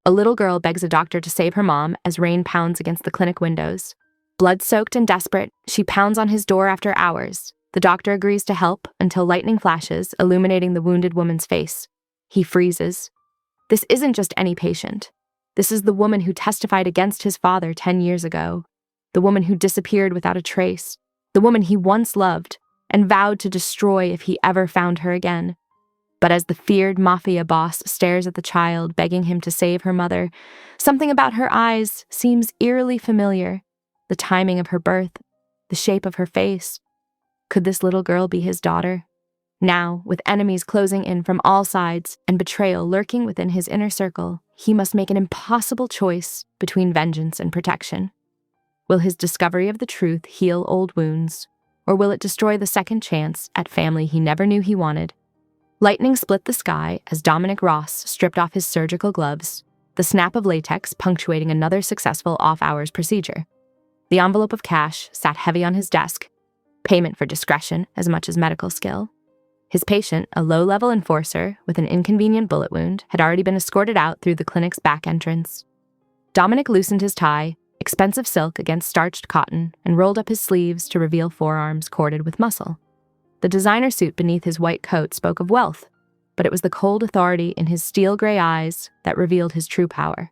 A little girl begs a doctor to save her mom as rain pounds against the clinic windows. Blood-soaked and desperate, she pounds on his door after hours. The doctor agrees to help until lightning flashes, illuminating the wounded woman's face. He freezes. This isn't just any patient. This is the woman who testified against his father 10 years ago. The woman who disappeared without a trace. The woman he once loved and vowed to destroy if he ever found her again. But as the feared Mafia boss stares at the child, begging him to save her mother, something about her eyes seems eerily familiar. The timing of her birth, the shape of her face. Could this little girl be his daughter? Now, with enemies closing in from all sides and betrayal lurking within his inner circle, he must make an impossible choice between vengeance and protection. Will his discovery of the truth heal old wounds, or will it destroy the second chance at family he never knew he wanted? Lightning split the sky as Dominic Ross stripped off his surgical gloves, the snap of latex punctuating another successful off-hours procedure. The envelope of cash sat heavy on his desk, payment for discretion as much as medical skill. His patient, a low-level enforcer with an inconvenient bullet wound, had already been escorted out through the clinic's back entrance. Dominic loosened his tie, expensive silk against starched cotton, and rolled up his sleeves to reveal forearms corded with muscle. The designer suit beneath his white coat spoke of wealth, but it was the cold authority in his steel-gray eyes that revealed his true power.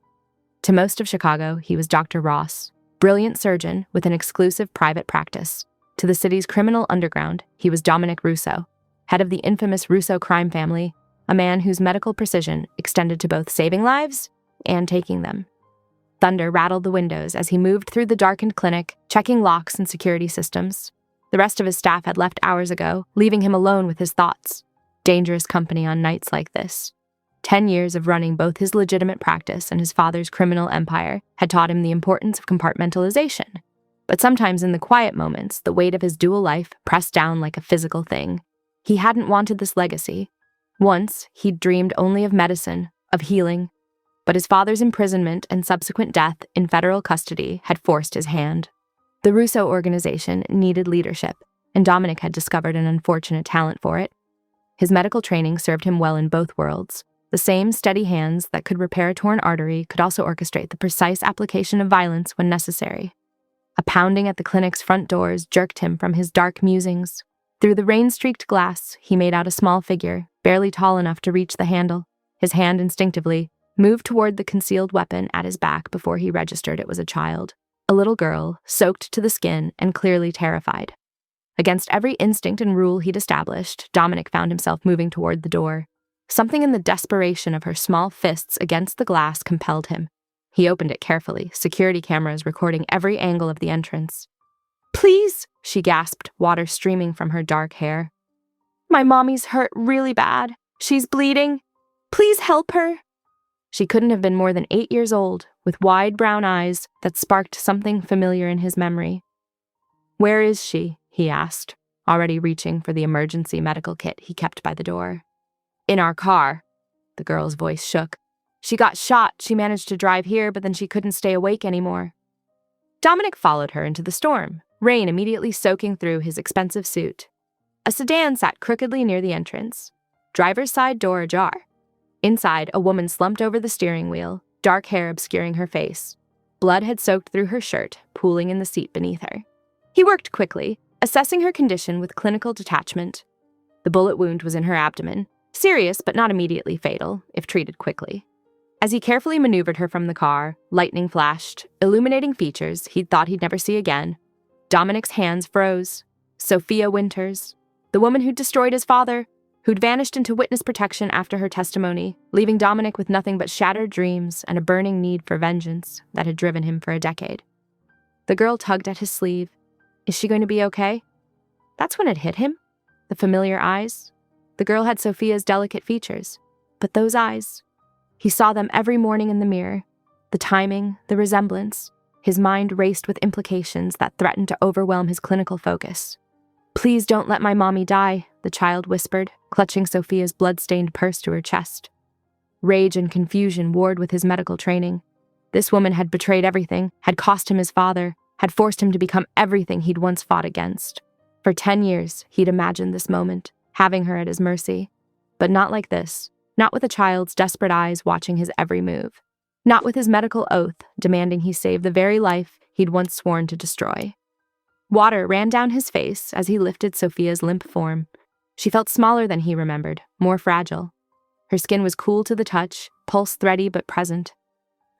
To most of Chicago, he was Dr. Ross, brilliant surgeon with an exclusive private practice. To the city's criminal underground, he was Dominic Russo, head of the infamous Russo crime family, a man whose medical precision extended to both saving lives and taking them. Thunder rattled the windows as he moved through the darkened clinic, checking locks and security systems. The rest of his staff had left hours ago, leaving him alone with his thoughts. Dangerous company on nights like this. 10 years of running both his legitimate practice and his father's criminal empire had taught him the importance of compartmentalization. But sometimes in the quiet moments, the weight of his dual life pressed down like a physical thing. He hadn't wanted this legacy. Once, he'd dreamed only of medicine, of healing. But his father's imprisonment and subsequent death in federal custody had forced his hand. The Russo organization needed leadership, and Dominic had discovered an unfortunate talent for it. His medical training served him well in both worlds. The same steady hands that could repair a torn artery could also orchestrate the precise application of violence when necessary. A pounding at the clinic's front doors jerked him from his dark musings. Through the rain-streaked glass, he made out a small figure, barely tall enough to reach the handle. His hand instinctively moved toward the concealed weapon at his back before he registered it was a child. A little girl, soaked to the skin and clearly terrified. Against every instinct and rule he'd established, Dominic found himself moving toward the door. Something in the desperation of her small fists against the glass compelled him. He opened it carefully, security cameras recording every angle of the entrance. "Please," she gasped, water streaming from her dark hair. "My mommy's hurt really bad. She's bleeding. Please help her." She couldn't have been more than 8 years old, with wide brown eyes that sparked something familiar in his memory. "Where is she?" he asked, already reaching for the emergency medical kit he kept by the door. "In our car." The girl's voice shook. "She got shot. She managed to drive here, but then she couldn't stay awake anymore." Dominic followed her into the storm, rain immediately soaking through his expensive suit. A sedan sat crookedly near the entrance, driver's side door ajar. Inside, a woman slumped over the steering wheel, dark hair obscuring her face. Blood had soaked through her shirt, pooling in the seat beneath her. He worked quickly, assessing her condition with clinical detachment. The bullet wound was in her abdomen, serious but not immediately fatal, if treated quickly. As he carefully maneuvered her from the car, lightning flashed, illuminating features he'd thought he'd never see again. Dominic's hands froze. Sophia Winters, the woman who'd destroyed his father, who'd vanished into witness protection after her testimony, leaving Dominic with nothing but shattered dreams and a burning need for vengeance that had driven him for a decade. The girl tugged at his sleeve. Is she going to be okay? That's when it hit him. The familiar eyes. The girl had Sophia's delicate features. But those eyes. He saw them every morning in the mirror. The timing, the resemblance. His mind raced with implications that threatened to overwhelm his clinical focus. "Please don't let my mommy die," the child whispered, clutching Sophia's blood-stained purse to her chest. Rage and confusion warred with his medical training. This woman had betrayed everything, had cost him his father, had forced him to become everything he'd once fought against. For 10 years, he'd imagined this moment, having her at his mercy. But not like this, not with a child's desperate eyes watching his every move. not with his medical oath demanding he save the very life he'd once sworn to destroy. Water ran down his face as he lifted Sophia's limp form. She felt smaller than he remembered, more fragile. Her skin was cool to the touch, pulse thready but present.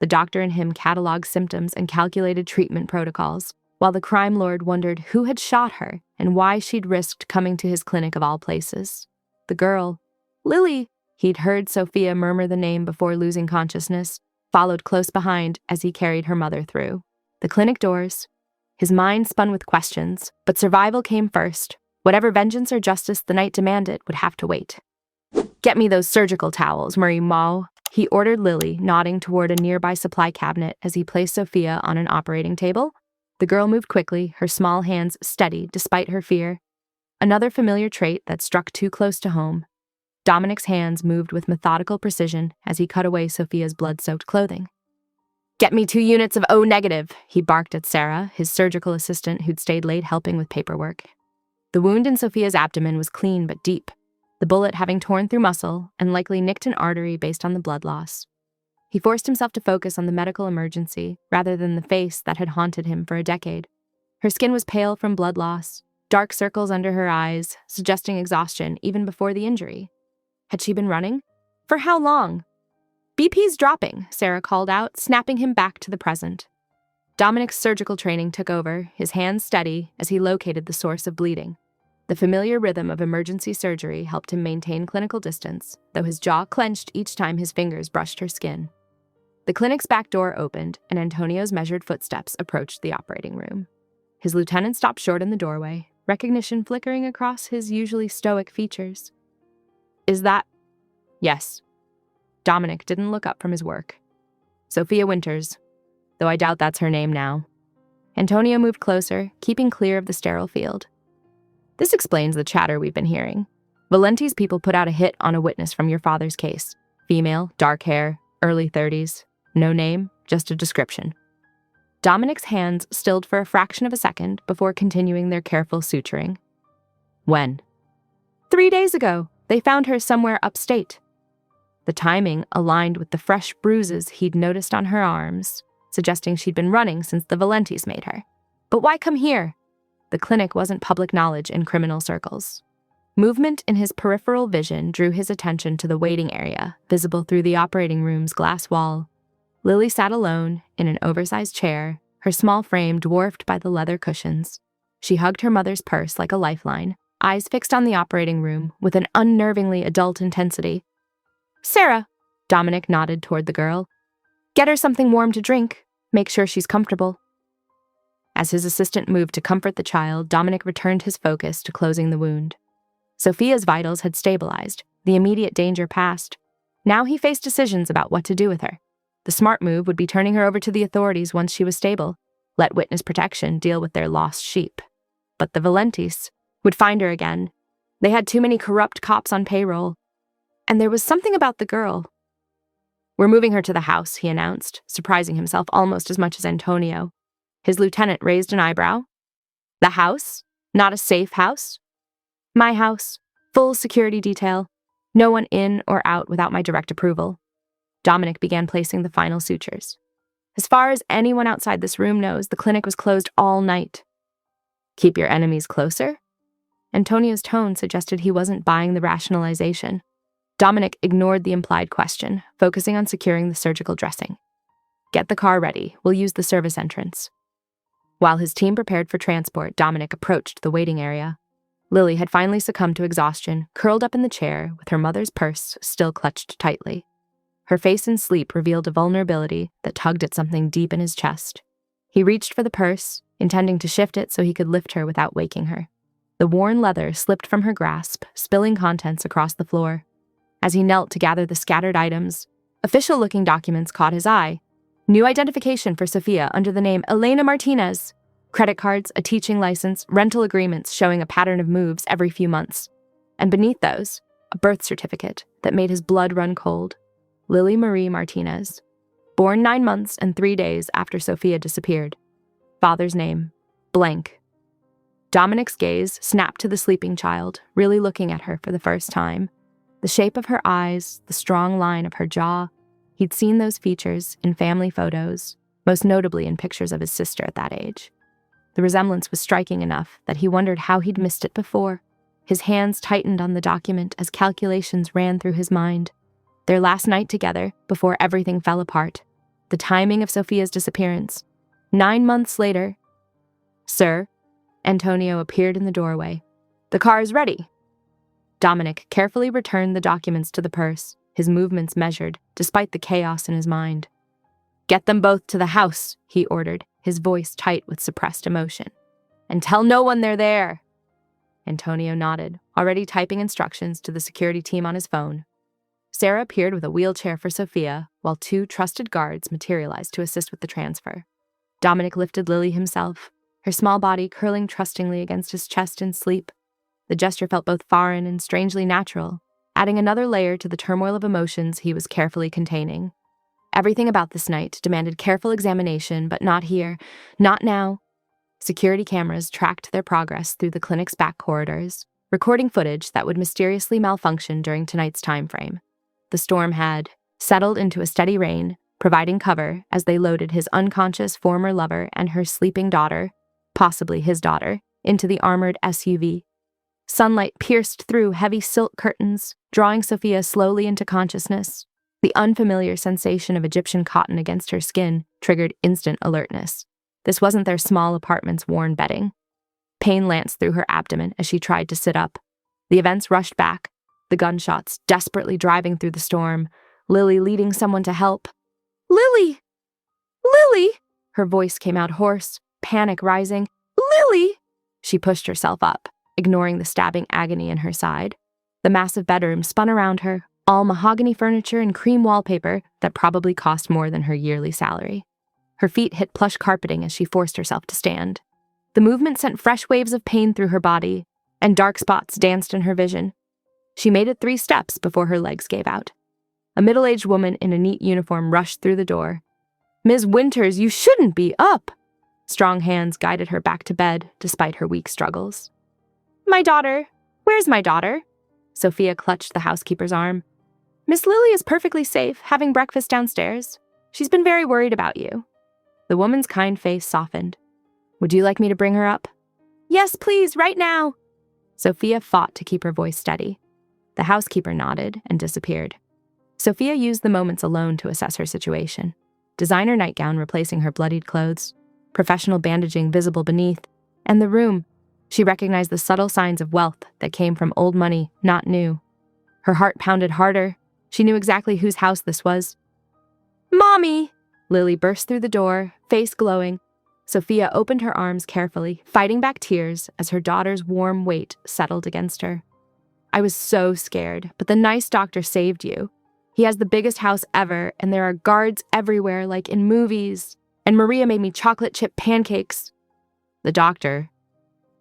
The doctor and him cataloged symptoms and calculated treatment protocols, while the crime lord wondered who had shot her and why she'd risked coming to his clinic of all places. The girl, Lily, he'd heard Sophia murmur the name before losing consciousness, followed close behind as he carried her mother through the clinic doors. His mind spun with questions, but survival came first. Whatever vengeance or justice the night demanded would have to wait. "Get me those surgical towels, Marie Moe," he ordered Lily, nodding toward a nearby supply cabinet as he placed Sophia on an operating table. The girl moved quickly, her small hands steady despite her fear. Another familiar trait that struck too close to home. Dominic's hands moved with methodical precision as he cut away Sophia's blood-soaked clothing. "Get me 2 units of O negative, he barked at Sarah, his surgical assistant who'd stayed late helping with paperwork. The wound in Sophia's abdomen was clean but deep, the bullet having torn through muscle and likely nicked an artery based on the blood loss. He forced himself to focus on the medical emergency rather than the face that had haunted him for a decade. Her skin was pale from blood loss, dark circles under her eyes, suggesting exhaustion even before the injury. Had she been running? For how long? "BP's dropping," Sarah called out, snapping him back to the present. Dominic's surgical training took over, his hands steady as he located the source of bleeding. The familiar rhythm of emergency surgery helped him maintain clinical distance, though his jaw clenched each time his fingers brushed her skin. The clinic's back door opened, and Antonio's measured footsteps approached the operating room. His lieutenant stopped short in the doorway, recognition flickering across his usually stoic features. "Is that—" "Yes." Dominic didn't look up from his work. "Sophia Winters, though I doubt that's her name now." Antonio moved closer, keeping clear of the sterile field. "This explains the chatter we've been hearing. Valenti's people put out a hit on a witness from your father's case. Female, dark hair, early 30s. No name, just a description." Dominic's hands stilled for a fraction of a second before continuing their careful suturing. "When?" 3 days ago. They found her somewhere upstate." The timing aligned with the fresh bruises he'd noticed on her arms, suggesting she'd been running since the Valentis made her. But why come here? The clinic wasn't public knowledge in criminal circles. Movement in his peripheral vision drew his attention to the waiting area, visible through the operating room's glass wall. Lily sat alone, in an oversized chair, her small frame dwarfed by the leather cushions. She hugged her mother's purse like a lifeline, eyes fixed on the operating room with an unnervingly adult intensity. "Sarah," Dominic nodded toward the girl. "Get her something warm to drink. Make sure she's comfortable." As his assistant moved to comfort the child, Dominic returned his focus to closing the wound. Sophia's vitals had stabilized, the immediate danger past. Now he faced decisions about what to do with her. The smart move would be turning her over to the authorities once she was stable, let witness protection deal with their lost sheep. But the Valentis would find her again. They had too many corrupt cops on payroll. And there was something about the girl. "We're moving her to the house," he announced, surprising himself almost as much as Antonio. His lieutenant raised an eyebrow. "The house? Not a safe house?" "My house. Full security detail. No one in or out without my direct approval." Dominic began placing the final sutures. "As far as anyone outside this room knows, the clinic was closed all night." "Keep your enemies closer?" Antonio's tone suggested he wasn't buying the rationalization. Dominic ignored the implied question, focusing on securing the surgical dressing. "Get the car ready. We'll use the service entrance." While his team prepared for transport, Dominic approached the waiting area. Lily had finally succumbed to exhaustion, curled up in the chair with her mother's purse still clutched tightly. Her face in sleep revealed a vulnerability that tugged at something deep in his chest. He reached for the purse, intending to shift it so he could lift her without waking her. The worn leather slipped from her grasp, spilling contents across the floor. As he knelt to gather the scattered items, official-looking documents caught his eye. New identification for Sophia under the name Elena Martinez. Credit cards, a teaching license, rental agreements showing a pattern of moves every few months. And beneath those, a birth certificate that made his blood run cold. Lily Marie Martinez. Born 9 months and 3 days after Sophia disappeared. Father's name, blank. Dominic's gaze snapped to the sleeping child, really looking at her for the first time. The shape of her eyes, the strong line of her jaw. He'd seen those features in family photos, most notably in pictures of his sister at that age. The resemblance was striking enough that he wondered how he'd missed it before. His hands tightened on the document as calculations ran through his mind. Their last night together, before everything fell apart. The timing of Sophia's disappearance. 9 months later. "Sir," Antonio appeared in the doorway. "The car is ready." Dominic carefully returned the documents to the purse, his movements measured, despite the chaos in his mind. "Get them both to the house," he ordered, his voice tight with suppressed emotion. "And tell no one they're there." Antonio nodded, already typing instructions to the security team on his phone. Sarah appeared with a wheelchair for Sophia, while 2 trusted guards materialized to assist with the transfer. Dominic lifted Lily himself, her small body curling trustingly against his chest in sleep. The gesture felt both foreign and strangely natural, adding another layer to the turmoil of emotions he was carefully containing. Everything about this night demanded careful examination, but not here, not now. Security cameras tracked their progress through the clinic's back corridors, recording footage that would mysteriously malfunction during tonight's time frame. The storm had settled into a steady rain, providing cover as they loaded his unconscious former lover and her sleeping daughter, possibly his daughter, into the armored SUV. Sunlight pierced through heavy silk curtains, drawing Sophia slowly into consciousness. The unfamiliar sensation of Egyptian cotton against her skin triggered instant alertness. This wasn't their small apartment's worn bedding. Pain lanced through her abdomen as she tried to sit up. The events rushed back, the gunshots desperately driving through the storm, Lily leading someone to help. "Lily! Lily!" Her voice came out hoarse, panic rising. "Lily!" She pushed herself up, ignoring the stabbing agony in her side. The massive bedroom spun around her, all mahogany furniture and cream wallpaper that probably cost more than her yearly salary. Her feet hit plush carpeting as she forced herself to stand. The movement sent fresh waves of pain through her body, and dark spots danced in her vision. She made it 3 steps before her legs gave out. A middle-aged woman in a neat uniform rushed through the door. "Ms. Winters, you shouldn't be up!" Strong hands guided her back to bed, despite her weak struggles. "My daughter. Where's my daughter?" Sophia clutched the housekeeper's arm. "Miss Lily is perfectly safe, having breakfast downstairs. She's been very worried about you." The woman's kind face softened. "Would you like me to bring her up?" "Yes, please, right now." Sophia fought to keep her voice steady. The housekeeper nodded and disappeared. Sophia used the moments alone to assess her situation. Designer nightgown replacing her bloodied clothes, professional bandaging visible beneath, and the room. She recognized the subtle signs of wealth that came from old money, not new. Her heart pounded harder. She knew exactly whose house this was. "Mommy!" Lily burst through the door, face glowing. Sophia opened her arms carefully, fighting back tears as her daughter's warm weight settled against her. "I was so scared, but the nice doctor saved you. He has the biggest house ever, and there are guards everywhere like in movies. And Maria made me chocolate chip pancakes." The doctor.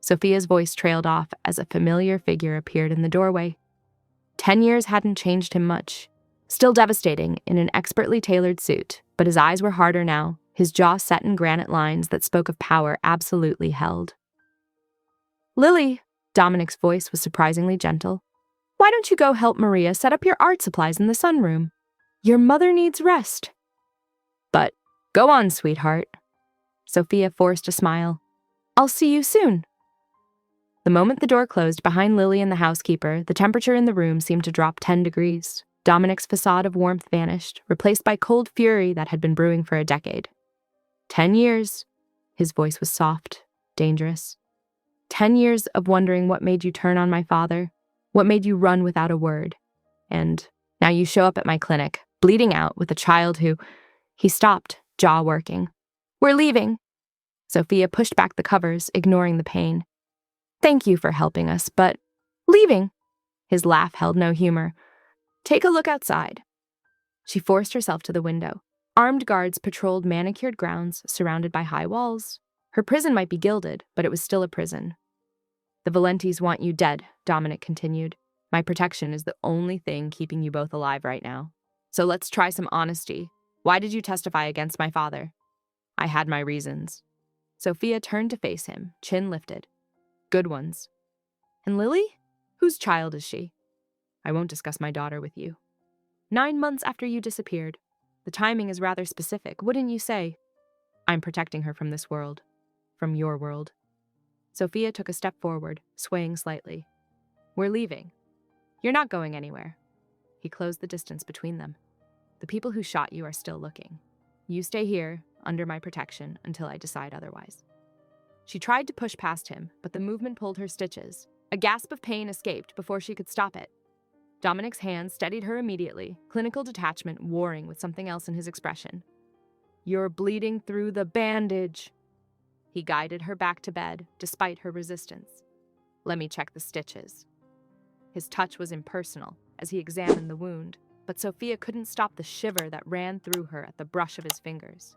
Sophia's voice trailed off as a familiar figure appeared in the doorway. 10 years hadn't changed him much. Still devastating in an expertly tailored suit, but his eyes were harder now, his jaw set in granite lines that spoke of power absolutely held. "Lily," Dominic's voice was surprisingly gentle. "Why don't you go help Maria set up your art supplies in the sunroom? Your mother needs rest." "But go on, sweetheart." Sophia forced a smile. "I'll see you soon." The moment the door closed behind Lily and the housekeeper, the temperature in the room seemed to drop 10 degrees. Dominic's facade of warmth vanished, replaced by cold fury that had been brewing for a decade. 10 years. His voice was soft, dangerous. 10 years of wondering what made you turn on my father, what made you run without a word. And now you show up at my clinic, bleeding out with a child who... He stopped, jaw working. "We're leaving." Sophia pushed back the covers, ignoring the pain. "Thank you for helping us, but... leaving." His laugh held no humor. "Take a look outside." She forced herself to the window. Armed guards patrolled manicured grounds surrounded by high walls. Her prison might be gilded, but it was still a prison. "The Valentis want you dead," Dominic continued. "My protection is the only thing keeping you both alive right now. So let's try some honesty. Why did you testify against my father?" "I had my reasons." Sophia turned to face him, chin lifted. "Good ones." "And Lily? Whose child is she?" "I won't discuss my daughter with you." 9 months after you disappeared. The timing is rather specific, wouldn't you say? I'm protecting her from this world. From your world. Sophia took a step forward, swaying slightly. We're leaving. You're not going anywhere. He closed the distance between them. The people who shot you are still looking. You stay here, under my protection, until I decide otherwise. She tried to push past him, but the movement pulled her stitches. A gasp of pain escaped before she could stop it. Dominic's hand steadied her immediately, clinical detachment warring with something else in his expression. You're bleeding through the bandage. He guided her back to bed, despite her resistance. Let me check the stitches. His touch was impersonal as he examined the wound, but Sophia couldn't stop the shiver that ran through her at the brush of his fingers.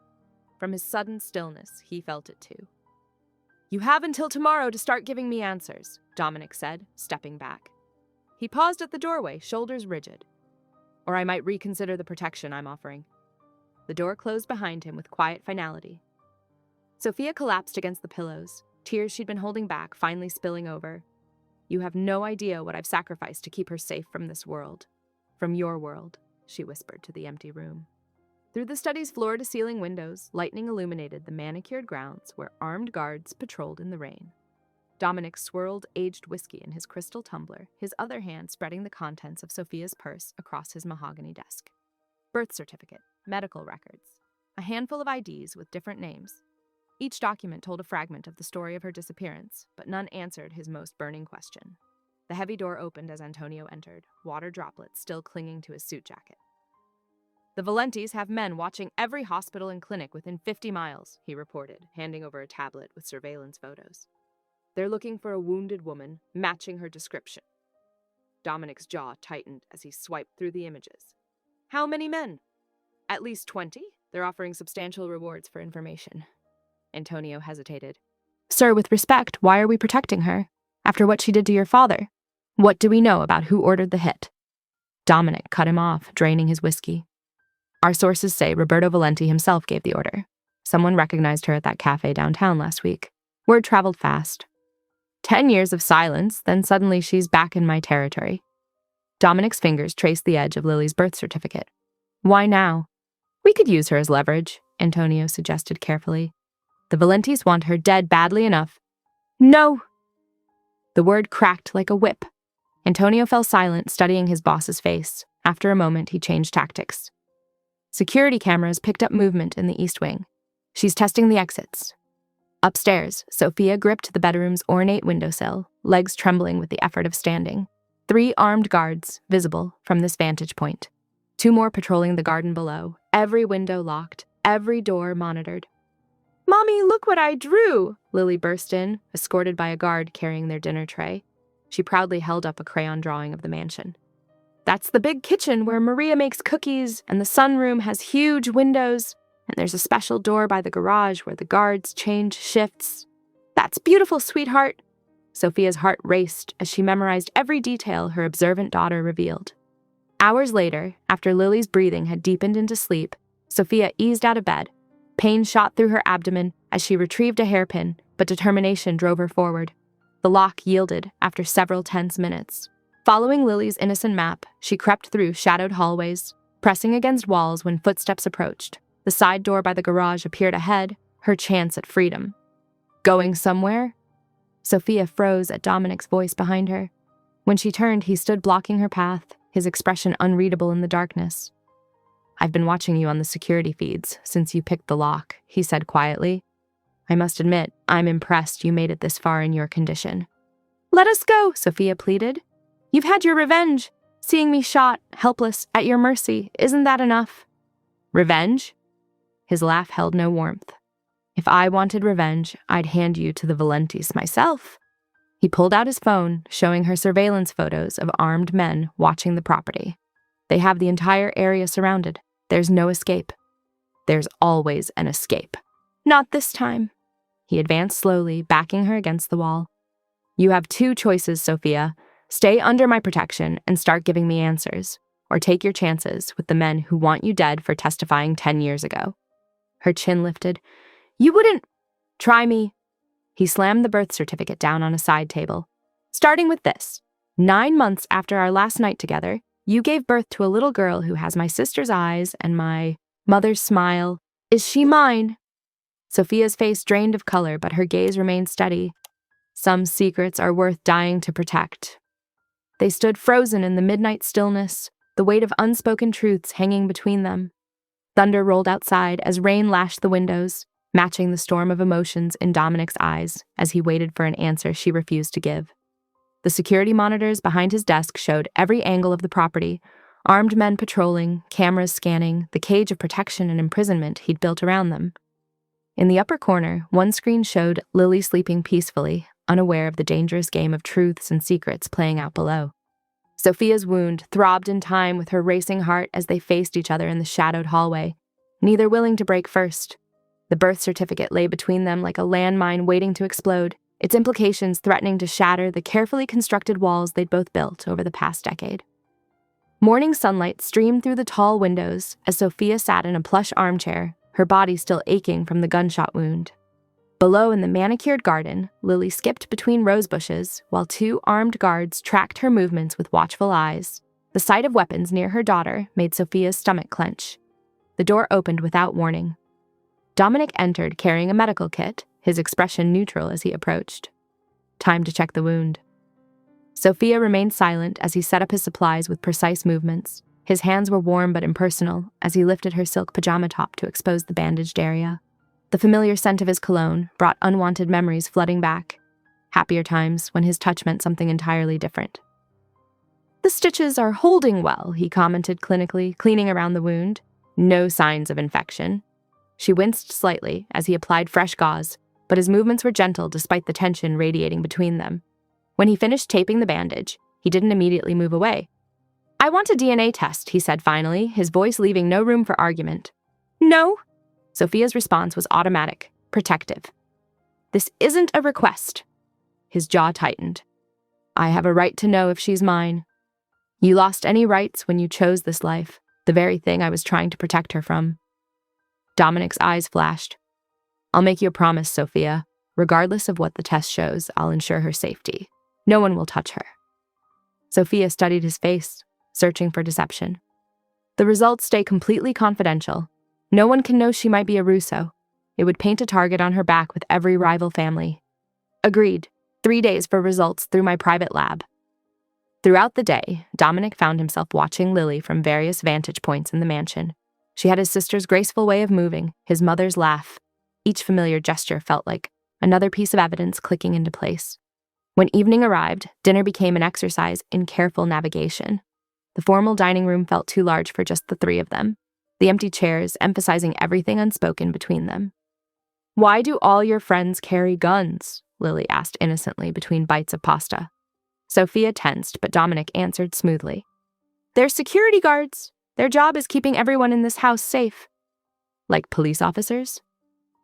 From his sudden stillness, he felt it too. You have until tomorrow to start giving me answers, Dominic said, stepping back. He paused at the doorway, shoulders rigid. Or I might reconsider the protection I'm offering. The door closed behind him with quiet finality. Sophia collapsed against the pillows, tears she'd been holding back finally spilling over. You have no idea what I've sacrificed to keep her safe from this world. From your world, she whispered to the empty room. Through the study's floor-to-ceiling windows, lightning illuminated the manicured grounds where armed guards patrolled in the rain. Dominic swirled aged whiskey in his crystal tumbler, his other hand spreading the contents of Sophia's purse across his mahogany desk. Birth certificate, medical records, a handful of IDs with different names. Each document told a fragment of the story of her disappearance, but none answered his most burning question. The heavy door opened as Antonio entered, water droplets still clinging to his suit jacket. The Valentis have men watching every hospital and clinic within 50 miles, he reported, handing over a tablet with surveillance photos. They're looking for a wounded woman, matching her description. Dominic's jaw tightened as he swiped through the images. How many men? At least 20. They're offering substantial rewards for information. Antonio hesitated. Sir, with respect, why are we protecting her? After what she did to your father? What do we know about who ordered the hit? Dominic cut him off, draining his whiskey. Our sources say Roberto Valenti himself gave the order. Someone recognized her at that cafe downtown last week. Word traveled fast. 10 years of silence, then suddenly she's back in my territory. Dominic's fingers traced the edge of Lily's birth certificate. Why now? We could use her as leverage, Antonio suggested carefully. The Valentis want her dead badly enough. No! The word cracked like a whip. Antonio fell silent, studying his boss's face. After a moment, he changed tactics. Security cameras picked up movement in the East Wing. She's testing the exits. Upstairs, Sophia gripped the bedroom's ornate windowsill, legs trembling with the effort of standing. 3 armed guards, visible from this vantage point. 2 more patrolling the garden below, every window locked, every door monitored. Mommy, look what I drew! Lily burst in, escorted by a guard carrying their dinner tray. She proudly held up a crayon drawing of the mansion. That's the big kitchen where Maria makes cookies, and the sunroom has huge windows, and there's a special door by the garage where the guards change shifts. That's beautiful, sweetheart. Sophia's heart raced as she memorized every detail her observant daughter revealed. Hours later, after Lily's breathing had deepened into sleep, Sophia eased out of bed. Pain shot through her abdomen as she retrieved a hairpin, but determination drove her forward. The lock yielded after several tense minutes. Following Lily's innocent map, she crept through shadowed hallways, pressing against walls when footsteps approached. The side door by the garage appeared ahead, her chance at freedom. Going somewhere? Sophia froze at Dominic's voice behind her. When she turned, he stood blocking her path, his expression unreadable in the darkness. I've been watching you on the security feeds since you picked the lock, he said quietly. I must admit, I'm impressed you made it this far in your condition. Let us go, Sophia pleaded. You've had your revenge. Seeing me shot, helpless, at your mercy, isn't that enough? Revenge? His laugh held no warmth. If I wanted revenge, I'd hand you to the Valentis myself. He pulled out his phone, showing her surveillance photos of armed men watching the property. They have the entire area surrounded. There's no escape. There's always an escape. Not this time. He advanced slowly, backing her against the wall. You have 2 choices, Sophia. Stay under my protection and start giving me answers, or take your chances with the men who want you dead for testifying 10 years ago. Her chin lifted. You wouldn't... Try me. He slammed the birth certificate down on a side table. Starting with this. 9 months after our last night together, you gave birth to a little girl who has my sister's eyes and my Mother's smile. Is she mine? Sophia's face drained of color, but her gaze remained steady. Some secrets are worth dying to protect. They stood frozen in the midnight stillness, the weight of unspoken truths hanging between them. Thunder rolled outside as rain lashed the windows, matching the storm of emotions in Dominic's eyes as he waited for an answer she refused to give. The security monitors behind his desk showed every angle of the property, armed men patrolling, cameras scanning, the cage of protection and imprisonment he'd built around them. In the upper corner, one screen showed Lily sleeping peacefully, unaware of the dangerous game of truths and secrets playing out below. Sophia's wound throbbed in time with her racing heart as they faced each other in the shadowed hallway, neither willing to break first. The birth certificate lay between them like a landmine waiting to explode, its implications threatening to shatter the carefully constructed walls they'd both built over the past decade. Morning sunlight streamed through the tall windows as Sophia sat in a plush armchair, her body still aching from the gunshot wound. Below in the manicured garden, Lily skipped between rose bushes while two armed guards tracked her movements with watchful eyes. The sight of weapons near her daughter made Sophia's stomach clench. The door opened without warning. Dominic entered carrying a medical kit, his expression neutral as he approached. Time to check the wound. Sophia remained silent as he set up his supplies with precise movements. His hands were warm but impersonal as he lifted her silk pajama top to expose the bandaged area. The familiar scent of his cologne brought unwanted memories flooding back. Happier times when his touch meant something entirely different. "The stitches are holding well," he commented clinically, cleaning around the wound. No signs of infection. She winced slightly as he applied fresh gauze, but his movements were gentle despite the tension radiating between them. When he finished taping the bandage, he didn't immediately move away. "I want a DNA test," he said finally, his voice leaving no room for argument. "No." Sophia's response was automatic, protective. "This isn't a request." His jaw tightened. "I have a right to know if she's mine. You lost any rights when you chose this life, the very thing I was trying to protect her from." Dominic's eyes flashed. "I'll make you a promise, Sophia. Regardless of what the test shows, I'll ensure her safety. No one will touch her." Sophia studied his face, searching for deception. "The results stay completely confidential. No one can know she might be a Russo. It would paint a target on her back with every rival family." "Agreed. 3 days for results through my private lab." Throughout the day, Dominic found himself watching Lily from various vantage points in the mansion. She had his sister's graceful way of moving, his mother's laugh. Each familiar gesture felt like another piece of evidence clicking into place. When evening arrived, dinner became an exercise in careful navigation. The formal dining room felt too large for just the three of them, the empty chairs emphasizing everything unspoken between them. "Why do all your friends carry guns?" Lily asked innocently between bites of pasta. Sophia tensed, but Dominic answered smoothly. "They're security guards. Their job is keeping everyone in this house safe." "Like police officers?"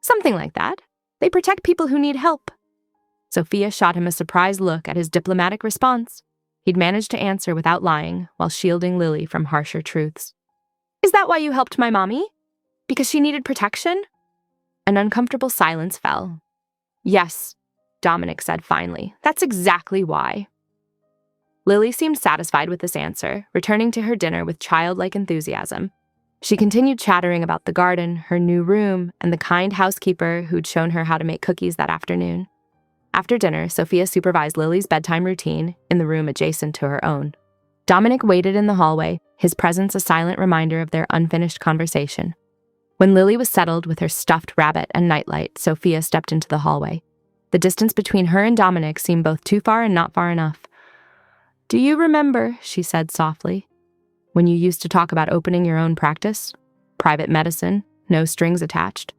"Something like that. They protect people who need help." Sophia shot him a surprised look at his diplomatic response. He'd managed to answer without lying, while shielding Lily from harsher truths. "Is that why you helped my mommy? Because she needed protection?" An uncomfortable silence fell. "Yes," Dominic said finally. "That's exactly why." Lily seemed satisfied with this answer, returning to her dinner with childlike enthusiasm. She continued chattering about the garden, her new room, and the kind housekeeper who'd shown her how to make cookies that afternoon. After dinner, Sophia supervised Lily's bedtime routine in the room adjacent to her own. Dominic waited in the hallway, his presence a silent reminder of their unfinished conversation. When Lily was settled with her stuffed rabbit and nightlight, Sophia stepped into the hallway. The distance between her and Dominic seemed both too far and not far enough. "Do you remember," she said softly, "when you used to talk about opening your own practice? Private medicine, no strings attached."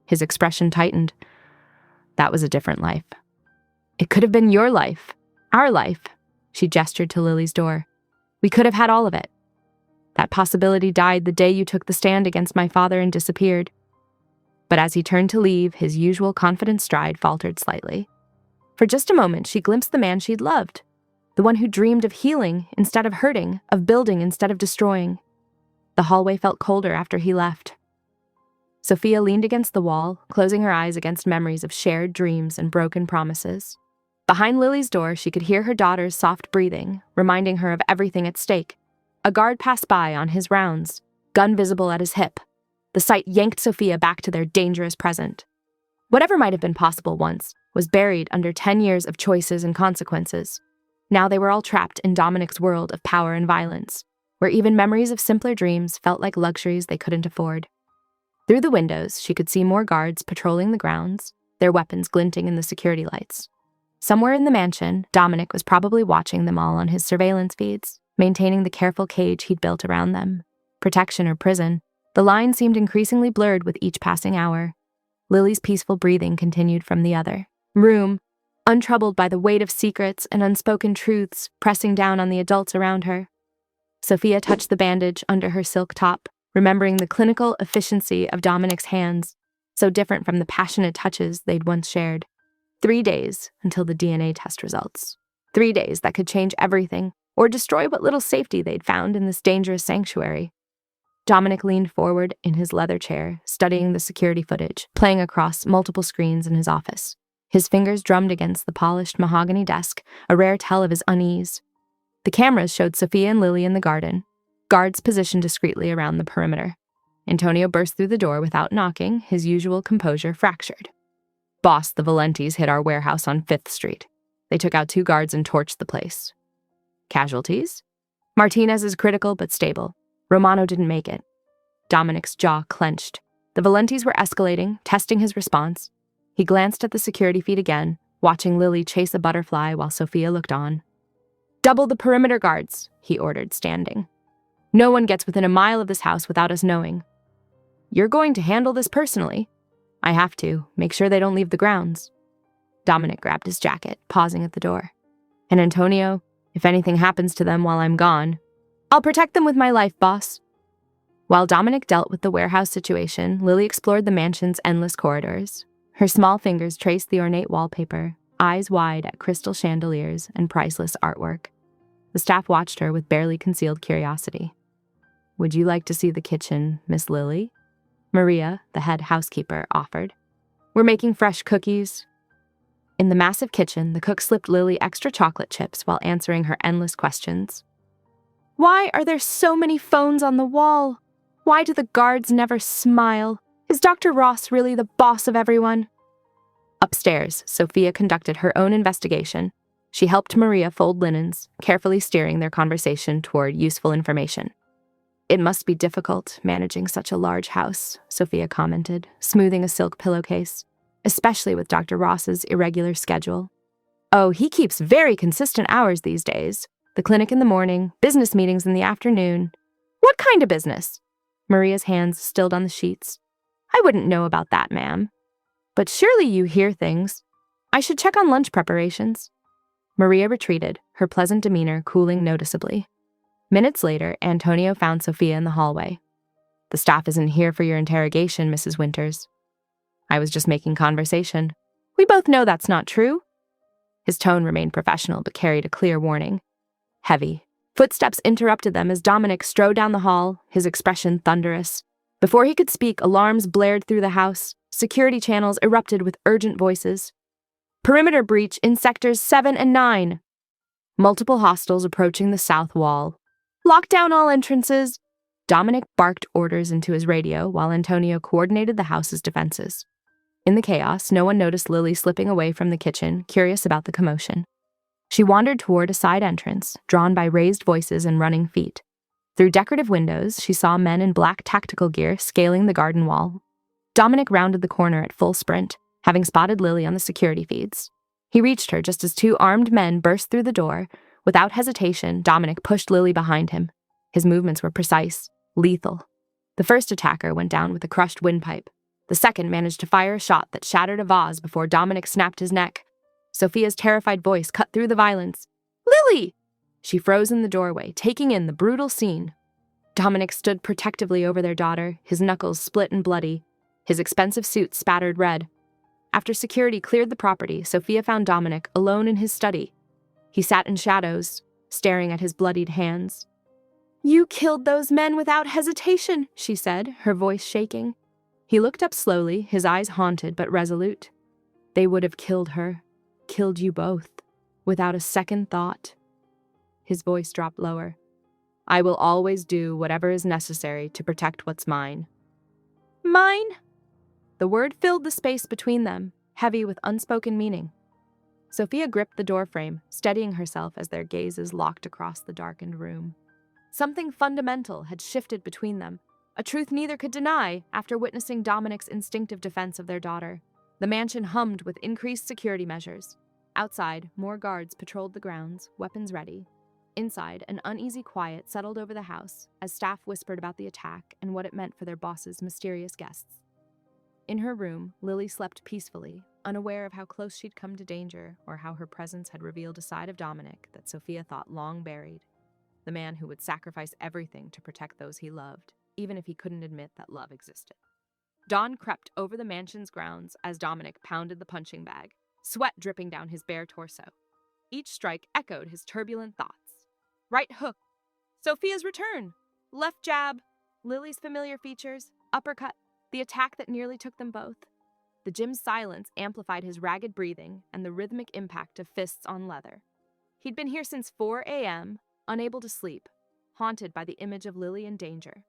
His expression tightened. "That was a different life." "It could have been your life, our life." She gestured to Lily's door. "We could have had all of it. That possibility died the day you took the stand against my father and disappeared." But as he turned to leave, his usual confident stride faltered slightly. For just a moment, she glimpsed the man she'd loved, the one who dreamed of healing instead of hurting, of building instead of destroying. The hallway felt colder after he left. Sophia leaned against the wall, closing her eyes against memories of shared dreams and broken promises. Behind Lily's door, she could hear her daughter's soft breathing, reminding her of everything at stake. A guard passed by on his rounds, gun visible at his hip. The sight yanked Sophia back to their dangerous present. Whatever might have been possible once was buried under 10 years of choices and consequences. Now they were all trapped in Dominic's world of power and violence, where even memories of simpler dreams felt like luxuries they couldn't afford. Through the windows, she could see more guards patrolling the grounds, their weapons glinting in the security lights. Somewhere in the mansion, Dominic was probably watching them all on his surveillance feeds, maintaining the careful cage he'd built around them. Protection or prison, the line seemed increasingly blurred with each passing hour. Lily's peaceful breathing continued from the other room, untroubled by the weight of secrets and unspoken truths pressing down on the adults around her. Sophia touched the bandage under her silk top, remembering the clinical efficiency of Dominic's hands, so different from the passionate touches they'd once shared. 3 days until the DNA test results. 3 days that could change everything, or destroy what little safety they'd found in this dangerous sanctuary. Dominic leaned forward in his leather chair, studying the security footage, playing across multiple screens in his office. His fingers drummed against the polished mahogany desk, a rare tell of his unease. The cameras showed Sophia and Lily in the garden, guards positioned discreetly around the perimeter. Antonio burst through the door without knocking, his usual composure fractured. "Boss, the Valentis hit our warehouse on 5th Street. They took out 2 guards and torched the place." "Casualties?" "Martinez is critical but stable. Romano didn't make it." Dominic's jaw clenched. The Valentis were escalating, testing his response. He glanced at the security feed again, watching Lily chase a butterfly while Sophia looked on. "Double the perimeter guards," he ordered, standing. "No one gets within a mile of this house without us knowing." "You're going to handle this personally?" "I have to. Make sure they don't leave the grounds." Dominic grabbed his jacket, pausing at the door. "And Antonio, if anything happens to them while I'm gone..." "I'll protect them with my life, boss." While Dominic dealt with the warehouse situation, Lily explored the mansion's endless corridors. Her small fingers traced the ornate wallpaper, eyes wide at crystal chandeliers and priceless artwork. The staff watched her with barely concealed curiosity. "Would you like to see the kitchen, Miss Lily?" Maria, the head housekeeper, offered. "We're making fresh cookies." In the massive kitchen, the cook slipped Lily extra chocolate chips while answering her endless questions. "Why are there so many phones on the wall? Why do the guards never smile? Is Dr. Ross really the boss of everyone?" Upstairs, Sophia conducted her own investigation. She helped Maria fold linens, carefully steering their conversation toward useful information. "It must be difficult managing such a large house," Sophia commented, smoothing a silk pillowcase, "especially with Dr. Ross's irregular schedule." "Oh, he keeps very consistent hours these days. The clinic in the morning, business meetings in the afternoon." "What kind of business?" Maria's hands stilled on the sheets. "I wouldn't know about that, ma'am." "But surely you hear things. I should check on lunch preparations." Maria retreated, her pleasant demeanor cooling noticeably. Minutes later, Antonio found Sophia in the hallway. "The staff isn't here for your interrogation, Mrs. Winters." "I was just making conversation." "We both know that's not true." His tone remained professional but carried a clear warning. Heavy. Footsteps interrupted them as Dominic strode down the hall, his expression thunderous. Before he could speak, alarms blared through the house. Security channels erupted with urgent voices. "Perimeter breach in sectors 7 and 9. Multiple hostiles approaching the south wall. Lock down all entrances." Dominic barked orders into his radio while Antonio coordinated the house's defenses. In the chaos, no one noticed Lily slipping away from the kitchen, curious about the commotion. She wandered toward a side entrance, drawn by raised voices and running feet. Through decorative windows, she saw men in black tactical gear scaling the garden wall. Dominic rounded the corner at full sprint, having spotted Lily on the security feeds. He reached her just as 2 armed men burst through the door. Without hesitation, Dominic pushed Lily behind him. His movements were precise, lethal. The first attacker went down with a crushed windpipe. The second managed to fire a shot that shattered a vase before Dominic snapped his neck. Sophia's terrified voice cut through the violence. "Lily!" She froze in the doorway, taking in the brutal scene. Dominic stood protectively over their daughter, his knuckles split and bloody, his expensive suit spattered red. After security cleared the property, Sophia found Dominic alone in his study. He sat in shadows, staring at his bloodied hands. "You killed those men without hesitation," she said, her voice shaking. He looked up slowly, his eyes haunted but resolute. "They would have killed her. Killed you both, without a second thought." His voice dropped lower. "I will always do whatever is necessary to protect what's mine." Mine? The word filled the space between them, heavy with unspoken meaning. Sophia gripped the doorframe, steadying herself as their gazes locked across the darkened room. Something fundamental had shifted between them, a truth neither could deny after witnessing Dominic's instinctive defense of their daughter. The mansion hummed with increased security measures. Outside, more guards patrolled the grounds, weapons ready. Inside, an uneasy quiet settled over the house as staff whispered about the attack and what it meant for their boss's mysterious guests. In her room, Lily slept peacefully, unaware of how close she'd come to danger or how her presence had revealed a side of Dominic that Sophia thought long buried. The man who would sacrifice everything to protect those he loved, even if he couldn't admit that love existed. Dawn crept over the mansion's grounds as Dominic pounded the punching bag, sweat dripping down his bare torso. Each strike echoed his turbulent thoughts. Right hook, Sophia's return, left jab, Lily's familiar features, uppercut, the attack that nearly took them both. The gym's silence amplified his ragged breathing and the rhythmic impact of fists on leather. He'd been here since 4 a.m., unable to sleep, haunted by the image of Lily in danger.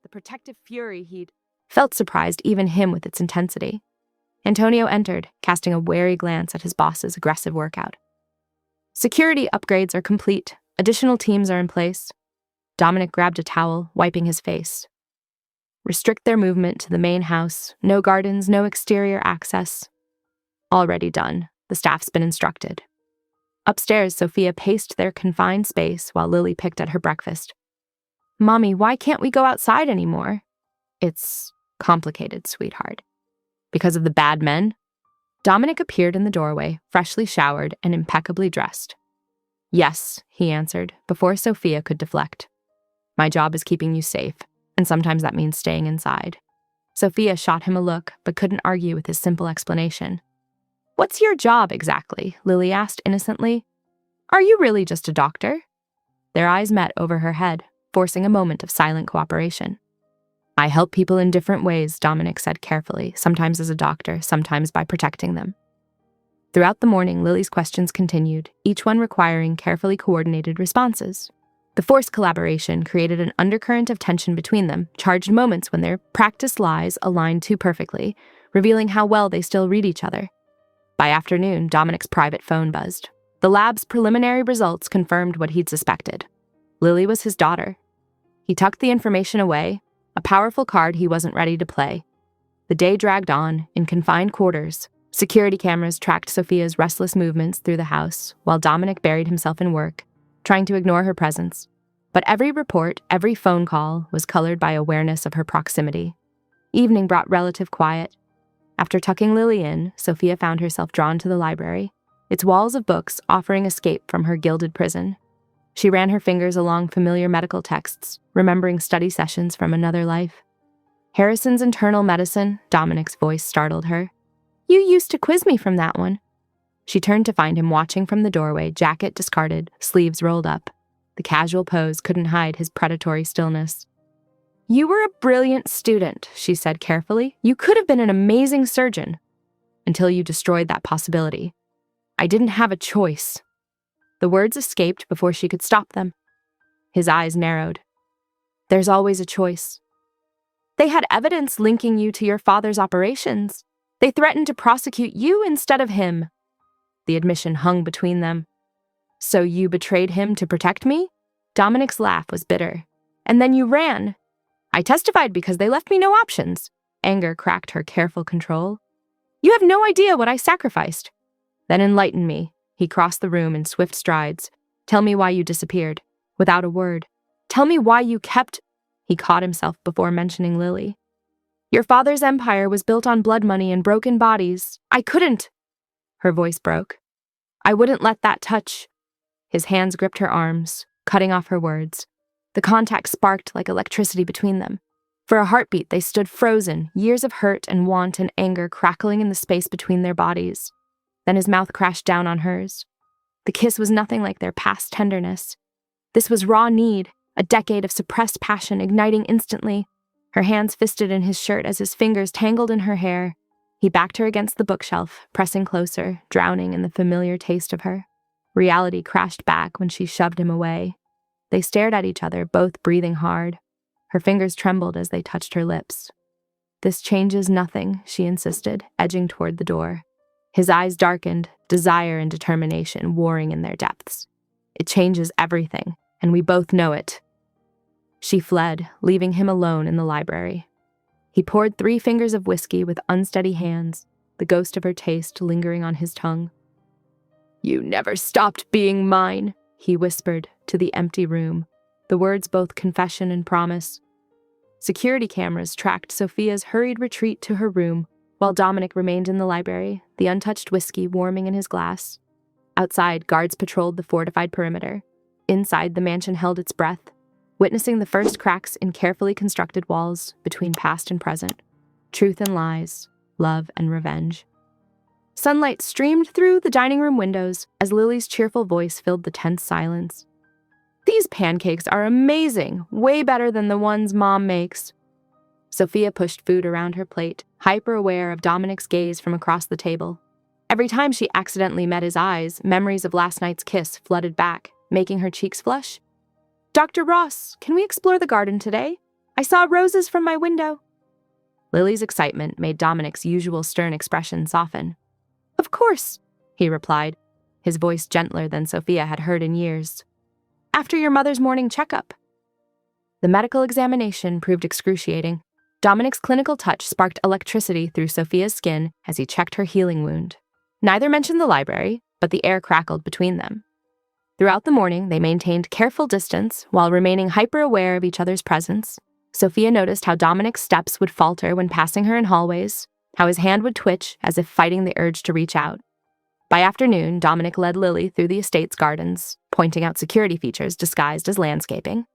The protective fury he'd felt surprised even him with its intensity. Antonio entered, casting a wary glance at his boss's aggressive workout. Security upgrades are complete. Additional teams are in place. Dominic grabbed a towel, wiping his face. Restrict their movement to the main house. No gardens, no exterior access. Already done. The staff's been instructed. Upstairs, Sophia paced their confined space while Lily picked at her breakfast. Mommy, why can't we go outside anymore? It's complicated, sweetheart. Because of the bad men? Dominic appeared in the doorway, freshly showered and impeccably dressed. Yes, he answered, before Sophia could deflect. My job is keeping you safe, and sometimes that means staying inside. Sophia shot him a look, but couldn't argue with his simple explanation. What's your job exactly? Lily asked innocently. Are you really just a doctor? Their eyes met over her head, forcing a moment of silent cooperation. I help people in different ways, Dominic said carefully, sometimes as a doctor, sometimes by protecting them. Throughout the morning, Lily's questions continued, each one requiring carefully coordinated responses. The forced collaboration created an undercurrent of tension between them, charged moments when their practiced lies aligned too perfectly, revealing how well they still read each other. By afternoon, Dominic's private phone buzzed. The lab's preliminary results confirmed what he'd suspected. Lily was his daughter. He tucked the information away, a powerful card he wasn't ready to play. The day dragged on, in confined quarters. Security cameras tracked Sophia's restless movements through the house, while Dominic buried himself in work, trying to ignore her presence. But every report, every phone call, was colored by awareness of her proximity. Evening brought relative quiet. After tucking Lily in, Sophia found herself drawn to the library, its walls of books offering escape from her gilded prison. She ran her fingers along familiar medical texts, remembering study sessions from another life. Harrison's Internal Medicine, Dominic's voice startled her. You used to quiz me from that one. She turned to find him watching from the doorway, jacket discarded, sleeves rolled up. The casual pose couldn't hide his predatory stillness. You were a brilliant student, she said carefully. You could have been an amazing surgeon. Until you destroyed that possibility. I didn't have a choice. The words escaped before she could stop them. His eyes narrowed. There's always a choice. They had evidence linking you to your father's operations. They threatened to prosecute you instead of him. The admission hung between them. So you betrayed him to protect me? Dominic's laugh was bitter. And then you ran. I testified because they left me no options. Anger cracked her careful control. You have no idea what I sacrificed. Then enlighten me. He crossed the room in swift strides. Tell me why you disappeared. Without a word. Tell me why you kept... He caught himself before mentioning Lily. Your father's empire was built on blood money and broken bodies. I couldn't. Her voice broke. I wouldn't let that touch. His hands gripped her arms, cutting off her words. The contact sparked like electricity between them. For a heartbeat, they stood frozen, years of hurt and want and anger crackling in the space between their bodies. Then his mouth crashed down on hers. The kiss was nothing like their past tenderness. This was raw need, a decade of suppressed passion igniting instantly. Her hands fisted in his shirt as his fingers tangled in her hair. He backed her against the bookshelf, pressing closer, drowning in the familiar taste of her. Reality crashed back when she shoved him away. They stared at each other, both breathing hard. Her fingers trembled as they touched her lips. This changes nothing, she insisted, edging toward the door. His eyes darkened, desire and determination warring in their depths. It changes everything, and we both know it. She fled, leaving him alone in the library. He poured 3 fingers of whiskey with unsteady hands, the ghost of her taste lingering on his tongue. "You never stopped being mine," he whispered to the empty room, the words both confession and promise. Security cameras tracked Sophia's hurried retreat to her room, while Dominic remained in the library, the untouched whiskey warming in his glass. Outside, guards patrolled the fortified perimeter. Inside, the mansion held its breath, witnessing the first cracks in carefully constructed walls between past and present, truth and lies, love and revenge. Sunlight streamed through the dining room windows as Lily's cheerful voice filled the tense silence. "These pancakes are amazing, way better than the ones Mom makes." Sophia pushed food around her plate, hyper-aware of Dominic's gaze from across the table. Every time she accidentally met his eyes, memories of last night's kiss flooded back, making her cheeks flush. "Dr. Ross, can we explore the garden today? I saw roses from my window." Lily's excitement made Dominic's usual stern expression soften. "Of course," he replied, his voice gentler than Sophia had heard in years. "After your mother's morning checkup." The medical examination proved excruciating. Dominic's clinical touch sparked electricity through Sophia's skin as he checked her healing wound. Neither mentioned the library, but the air crackled between them. Throughout the morning, they maintained careful distance while remaining hyper-aware of each other's presence. Sophia noticed how Dominic's steps would falter when passing her in hallways, how his hand would twitch as if fighting the urge to reach out. By afternoon, Dominic led Lily through the estate's gardens, pointing out security features disguised as landscaping.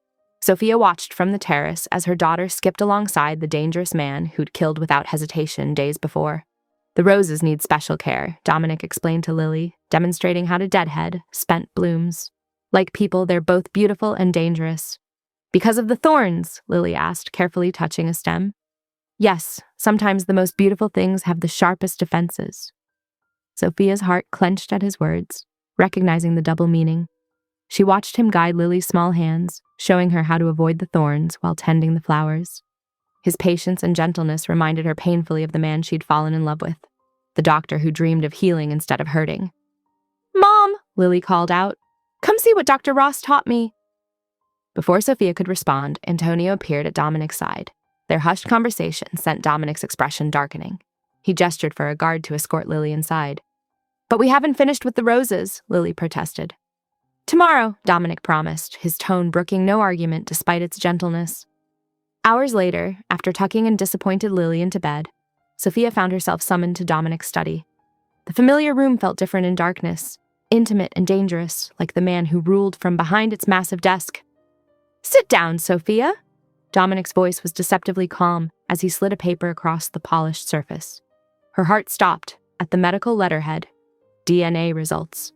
Sophia watched from the terrace as her daughter skipped alongside the dangerous man who'd killed without hesitation days before. "The roses need special care," Dominic explained to Lily, demonstrating how to deadhead spent blooms. "Like people, they're both beautiful and dangerous." "Because of the thorns?" Lily asked, carefully touching a stem. "Yes, sometimes the most beautiful things have the sharpest defenses." Sophia's heart clenched at his words, recognizing the double meaning. She watched him guide Lily's small hands, showing her how to avoid the thorns while tending the flowers. His patience and gentleness reminded her painfully of the man she'd fallen in love with, the doctor who dreamed of healing instead of hurting. "Mom," Lily called out, "come see what Dr. Ross taught me." Before Sophia could respond, Antonio appeared at Dominic's side. Their hushed conversation sent Dominic's expression darkening. He gestured for a guard to escort Lily inside. "But we haven't finished with the roses," Lily protested. "Tomorrow," Dominic promised, his tone brooking no argument despite its gentleness. Hours later, after tucking and disappointed Lily into bed, Sophia found herself summoned to Dominic's study. The familiar room felt different in darkness, intimate and dangerous, like the man who ruled from behind its massive desk. "Sit down, Sophia." Dominic's voice was deceptively calm as he slid a paper across the polished surface. Her heart stopped at the medical letterhead, DNA results.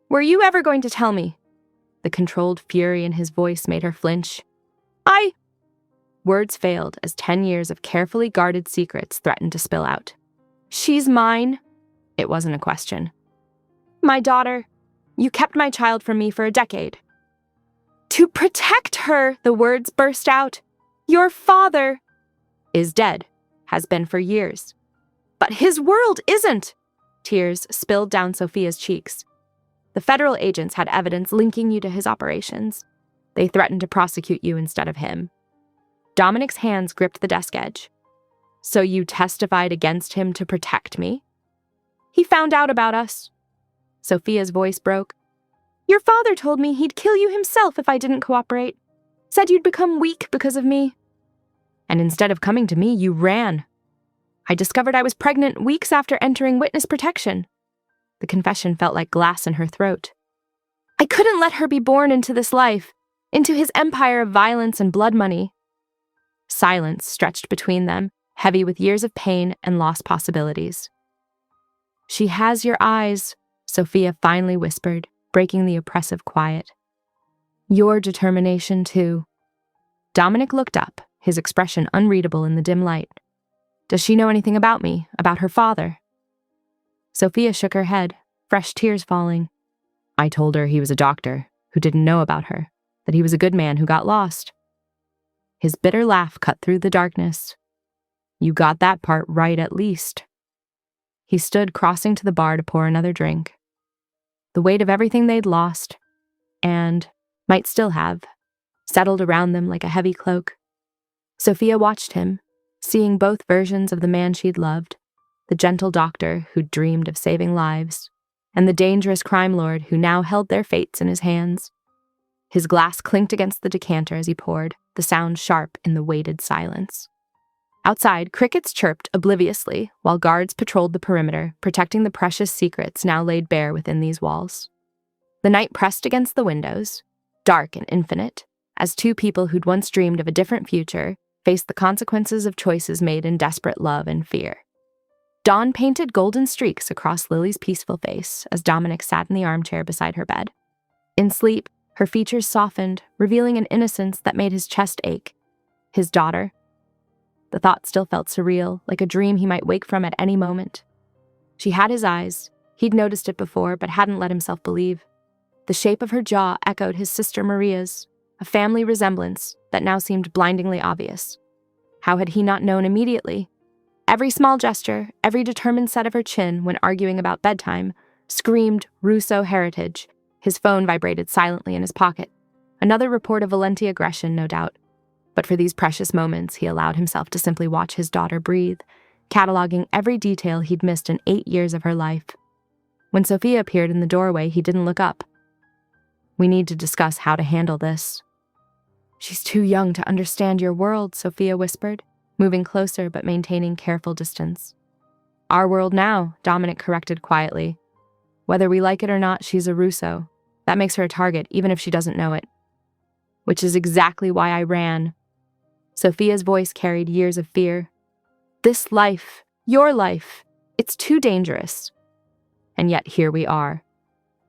"Were you ever going to tell me?" The controlled fury in his voice made her flinch. Words failed as 10 years of carefully guarded secrets threatened to spill out. "She's mine." It wasn't a question. "My daughter. You kept my child from me for a decade." "To protect her," the words burst out. "Your father is dead, has been for years." "But his world isn't." Tears spilled down Sophia's cheeks. "The federal agents had evidence linking you to his operations. They threatened to prosecute you instead of him." Dominic's hands gripped the desk edge. "So you testified against him to protect me?" "He found out about us." Sophia's voice broke. "Your father told me he'd kill you himself if I didn't cooperate. Said you'd become weak because of me. And instead of coming to me, you ran. I discovered I was pregnant weeks after entering witness protection." The confession felt like glass in her throat. "I couldn't let her be born into this life, into his empire of violence and blood money." Silence stretched between them, heavy with years of pain and lost possibilities. "She has your eyes," Sophia finally whispered, breaking the oppressive quiet. "Your determination, too." Dominic looked up, his expression unreadable in the dim light. "Does she know anything about me, about her father?" Sophia shook her head, fresh tears falling. "I told her he was a doctor who didn't know about her, that he was a good man who got lost." His bitter laugh cut through the darkness. You got that part right at least. He stood crossing to the bar to pour another drink. The weight of everything they'd lost, and might still have, settled around them like a heavy cloak. Sophia watched him, seeing both versions of the man she'd loved, the gentle doctor who'd dreamed of saving lives, and the dangerous crime lord who now held their fates in his hands. His glass clinked against the decanter as he poured, the sound sharp in the weighted silence. Outside, crickets chirped obliviously while guards patrolled the perimeter, protecting the precious secrets now laid bare within these walls. The night pressed against the windows, dark and infinite, as two people who'd once dreamed of a different future faced the consequences of choices made in desperate love and fear. Dawn painted golden streaks across Lily's peaceful face as Dominic sat in the armchair beside her bed. In sleep, her features softened, revealing an innocence that made his chest ache. His daughter. The thought still felt surreal, like a dream he might wake from at any moment. She had his eyes. He'd noticed it before, but hadn't let himself believe. The shape of her jaw echoed his sister Maria's, a family resemblance that now seemed blindingly obvious. How had he not known immediately? Every small gesture, every determined set of her chin when arguing about bedtime, screamed Russo heritage. His phone vibrated silently in his pocket. Another report of Valenti aggression, no doubt. But for these precious moments, he allowed himself to simply watch his daughter breathe, cataloging every detail he'd missed in 8 years of her life. When Sophia appeared in the doorway, he didn't look up. We need to discuss how to handle this. She's too young to understand your world, Sophia whispered, moving closer but maintaining careful distance. Our world now, Dominic corrected quietly. Whether we like it or not, she's a Russo. That makes her a target, even if she doesn't know it. Which is exactly why I ran. Sophia's voice carried years of fear. This life, your life, it's too dangerous. And yet here we are.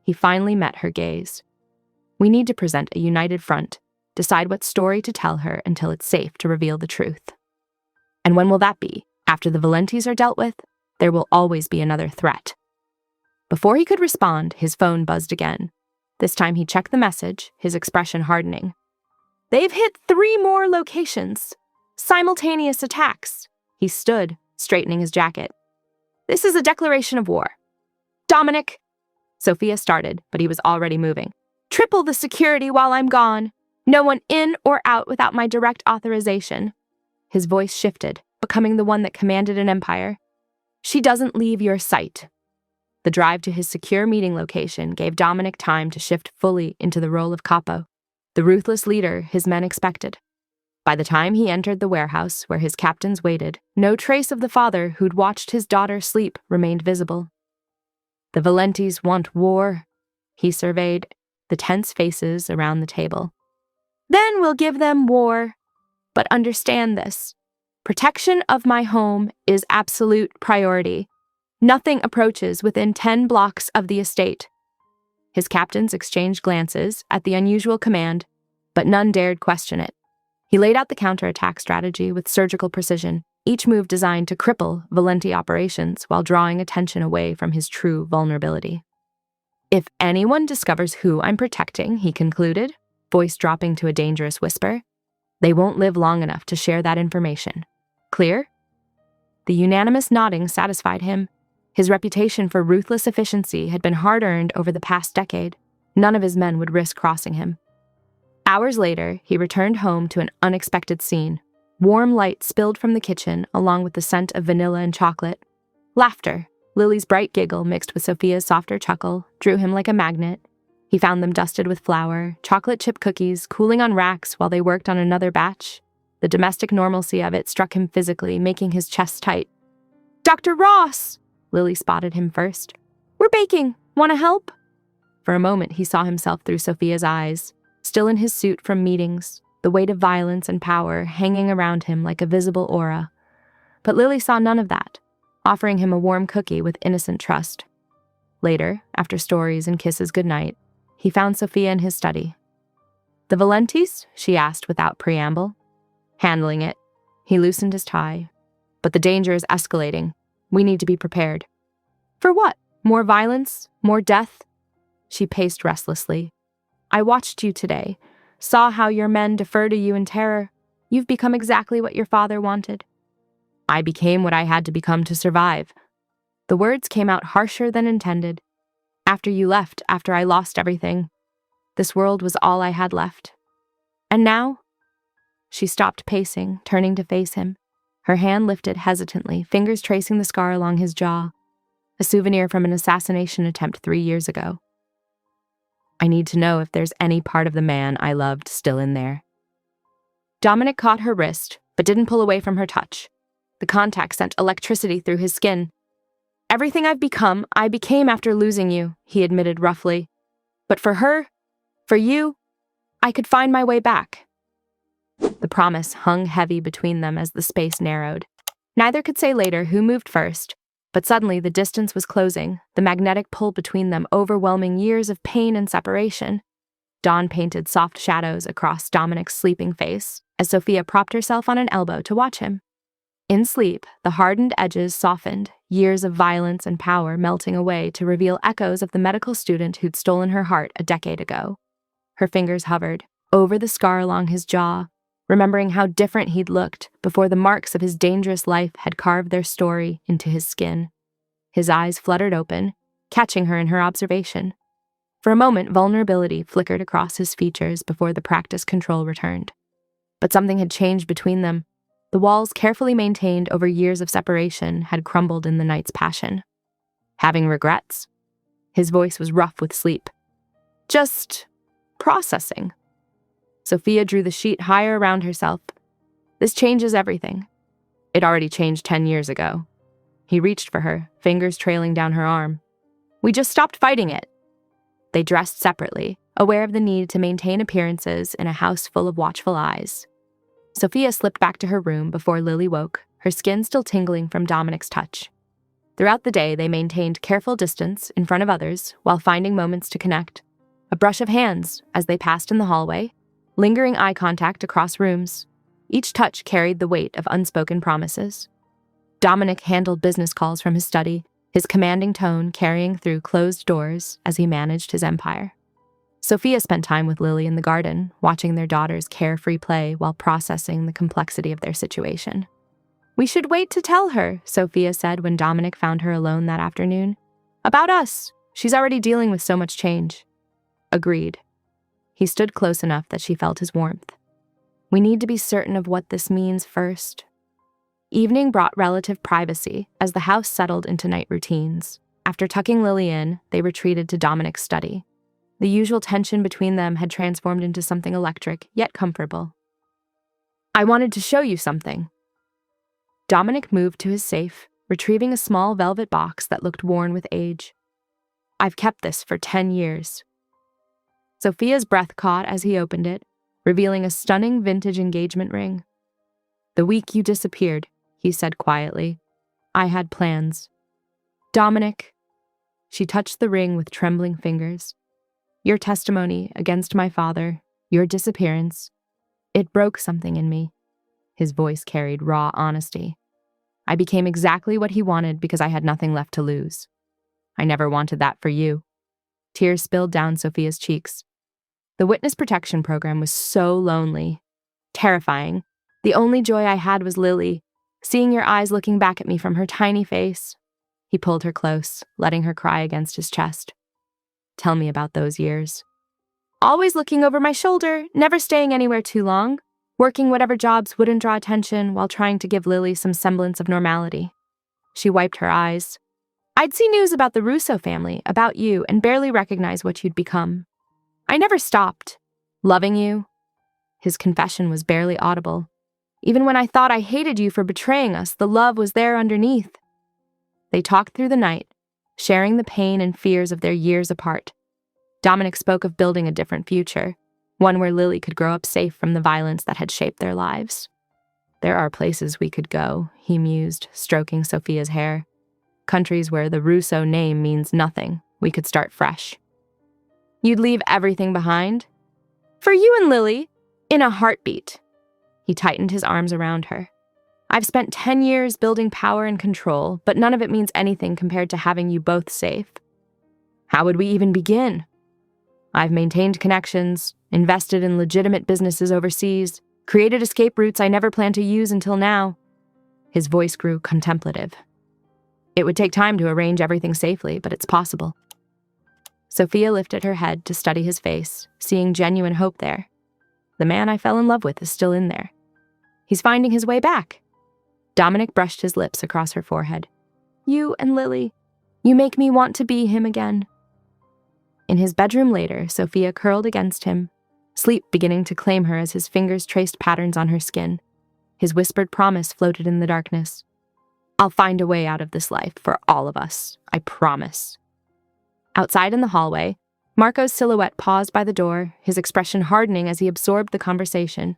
He finally met her gaze. We need to present a united front, decide what story to tell her until it's safe to reveal the truth. And when will that be? After the Valentis are dealt with, there will always be another threat. Before he could respond, his phone buzzed again. This time he checked the message, his expression hardening. They've hit 3 more locations. Simultaneous attacks. He stood, straightening his jacket. This is a declaration of war. Dominic! Sophia started, but he was already moving. Triple the security while I'm gone. No one in or out without my direct authorization. His voice shifted, becoming the one that commanded an empire. She doesn't leave your sight. The drive to his secure meeting location gave Dominic time to shift fully into the role of capo, the ruthless leader his men expected. By the time he entered the warehouse where his captains waited, no trace of the father who'd watched his daughter sleep remained visible. The Valentis want war, he surveyed the tense faces around the table. Then we'll give them war. But understand this. Protection of my home is absolute priority. Nothing approaches within 10 blocks of the estate. His captains exchanged glances at the unusual command, but none dared question it. He laid out the counterattack strategy with surgical precision, each move designed to cripple Valenti operations while drawing attention away from his true vulnerability. If anyone discovers who I'm protecting, he concluded, voice dropping to a dangerous whisper, they won't live long enough to share that information. Clear? The unanimous nodding satisfied him. His reputation for ruthless efficiency had been hard-earned over the past decade. None of his men would risk crossing him. Hours later, he returned home to an unexpected scene. Warm light spilled from the kitchen, along with the scent of vanilla and chocolate. Laughter, Lily's bright giggle mixed with Sophia's softer chuckle, drew him like a magnet. He found them dusted with flour, chocolate chip cookies cooling on racks while they worked on another batch. The domestic normalcy of it struck him physically, making his chest tight. Dr. Ross! Lily spotted him first. We're baking. Want to help? For a moment, he saw himself through Sophia's eyes, still in his suit from meetings, the weight of violence and power hanging around him like a visible aura. But Lily saw none of that, offering him a warm cookie with innocent trust. Later, after stories and kisses goodnight, he found Sophia in his study. The Valentis? She asked without preamble. Handling it. He loosened his tie. But the danger is escalating. We need to be prepared. For what? More violence? More death? She paced restlessly. I watched you today, saw how your men defer to you in terror. You've become exactly what your father wanted. I became what I had to become to survive. The words came out harsher than intended. After you left, after I lost everything, this world was all I had left. And now? She stopped pacing, turning to face him. Her hand lifted hesitantly, fingers tracing the scar along his jaw, a souvenir from an assassination attempt 3 years ago. I need to know if there's any part of the man I loved still in there. Dominic caught her wrist, but didn't pull away from her touch. The contact sent electricity through his skin. Everything I've become, I became after losing you, he admitted roughly. But for her, for you, I could find my way back. The promise hung heavy between them as the space narrowed. Neither could say later who moved first, but suddenly the distance was closing, the magnetic pull between them overwhelming years of pain and separation. Dawn painted soft shadows across Dominic's sleeping face as Sophia propped herself on an elbow to watch him. In sleep, the hardened edges softened, years of violence and power melting away to reveal echoes of the medical student who'd stolen her heart a decade ago. Her fingers hovered over the scar along his jaw, remembering how different he'd looked before the marks of his dangerous life had carved their story into his skin. His eyes fluttered open, catching her in her observation. For a moment, vulnerability flickered across his features before the practice control returned. But something had changed between them. The walls carefully maintained over years of separation had crumbled in the night's passion. Having regrets? His voice was rough with sleep. Just processing. Sophia drew the sheet higher around herself. This changes everything. It already changed 10 years ago. He reached for her, fingers trailing down her arm. We just stopped fighting it. They dressed separately, aware of the need to maintain appearances in a house full of watchful eyes. Sophia slipped back to her room before Lily woke, her skin still tingling from Dominic's touch. Throughout the day, they maintained careful distance in front of others while finding moments to connect. A brush of hands as they passed in the hallway, lingering eye contact across rooms. Each touch carried the weight of unspoken promises. Dominic handled business calls from his study, his commanding tone carrying through closed doors as he managed his empire. Sophia spent time with Lily in the garden, watching their daughter's carefree play while processing the complexity of their situation. We should wait to tell her, Sophia said when Dominic found her alone that afternoon. About us. She's already dealing with so much change. Agreed. He stood close enough that she felt his warmth. We need to be certain of what this means first. Evening brought relative privacy as the house settled into night routines. After tucking Lily in, they retreated to Dominic's study. The usual tension between them had transformed into something electric, yet comfortable. I wanted to show you something. Dominic moved to his safe, retrieving a small velvet box that looked worn with age. I've kept this for 10 years. Sophia's breath caught as he opened it, revealing a stunning vintage engagement ring. The week you disappeared, he said quietly, I had plans. Dominic. She touched the ring with trembling fingers. Your testimony against my father, your disappearance, it broke something in me. His voice carried raw honesty. I became exactly what he wanted because I had nothing left to lose. I never wanted that for you. Tears spilled down Sophia's cheeks. The witness protection program was so lonely, terrifying. The only joy I had was Lily, seeing your eyes looking back at me from her tiny face. He pulled her close, letting her cry against his chest. Tell me about those years. Always looking over my shoulder, never staying anywhere too long, working whatever jobs wouldn't draw attention while trying to give Lily some semblance of normality. She wiped her eyes. I'd see news about the Russo family, about you, and barely recognize what you'd become. I never stopped. Loving you. His confession was barely audible. Even when I thought I hated you for betraying us, the love was there underneath. They talked through the night, sharing the pain and fears of their years apart. Dominic spoke of building a different future, one where Lily could grow up safe from the violence that had shaped their lives. There are places we could go, he mused, stroking Sophia's hair. Countries where the Russo name means nothing. We could start fresh. You'd leave everything behind? For you and Lily, in a heartbeat. He tightened his arms around her. I've spent 10 years building power and control, but none of it means anything compared to having you both safe. How would we even begin? I've maintained connections, invested in legitimate businesses overseas, created escape routes I never planned to use until now. His voice grew contemplative. It would take time to arrange everything safely, but it's possible. Sophia lifted her head to study his face, seeing genuine hope there. The man I fell in love with is still in there. He's finding his way back. Dominic brushed his lips across her forehead. You and Lily, you make me want to be him again. In his bedroom later, Sophia curled against him, sleep beginning to claim her as his fingers traced patterns on her skin. His whispered promise floated in the darkness. I'll find a way out of this life for all of us, I promise. Outside in the hallway, Marco's silhouette paused by the door, his expression hardening as he absorbed the conversation.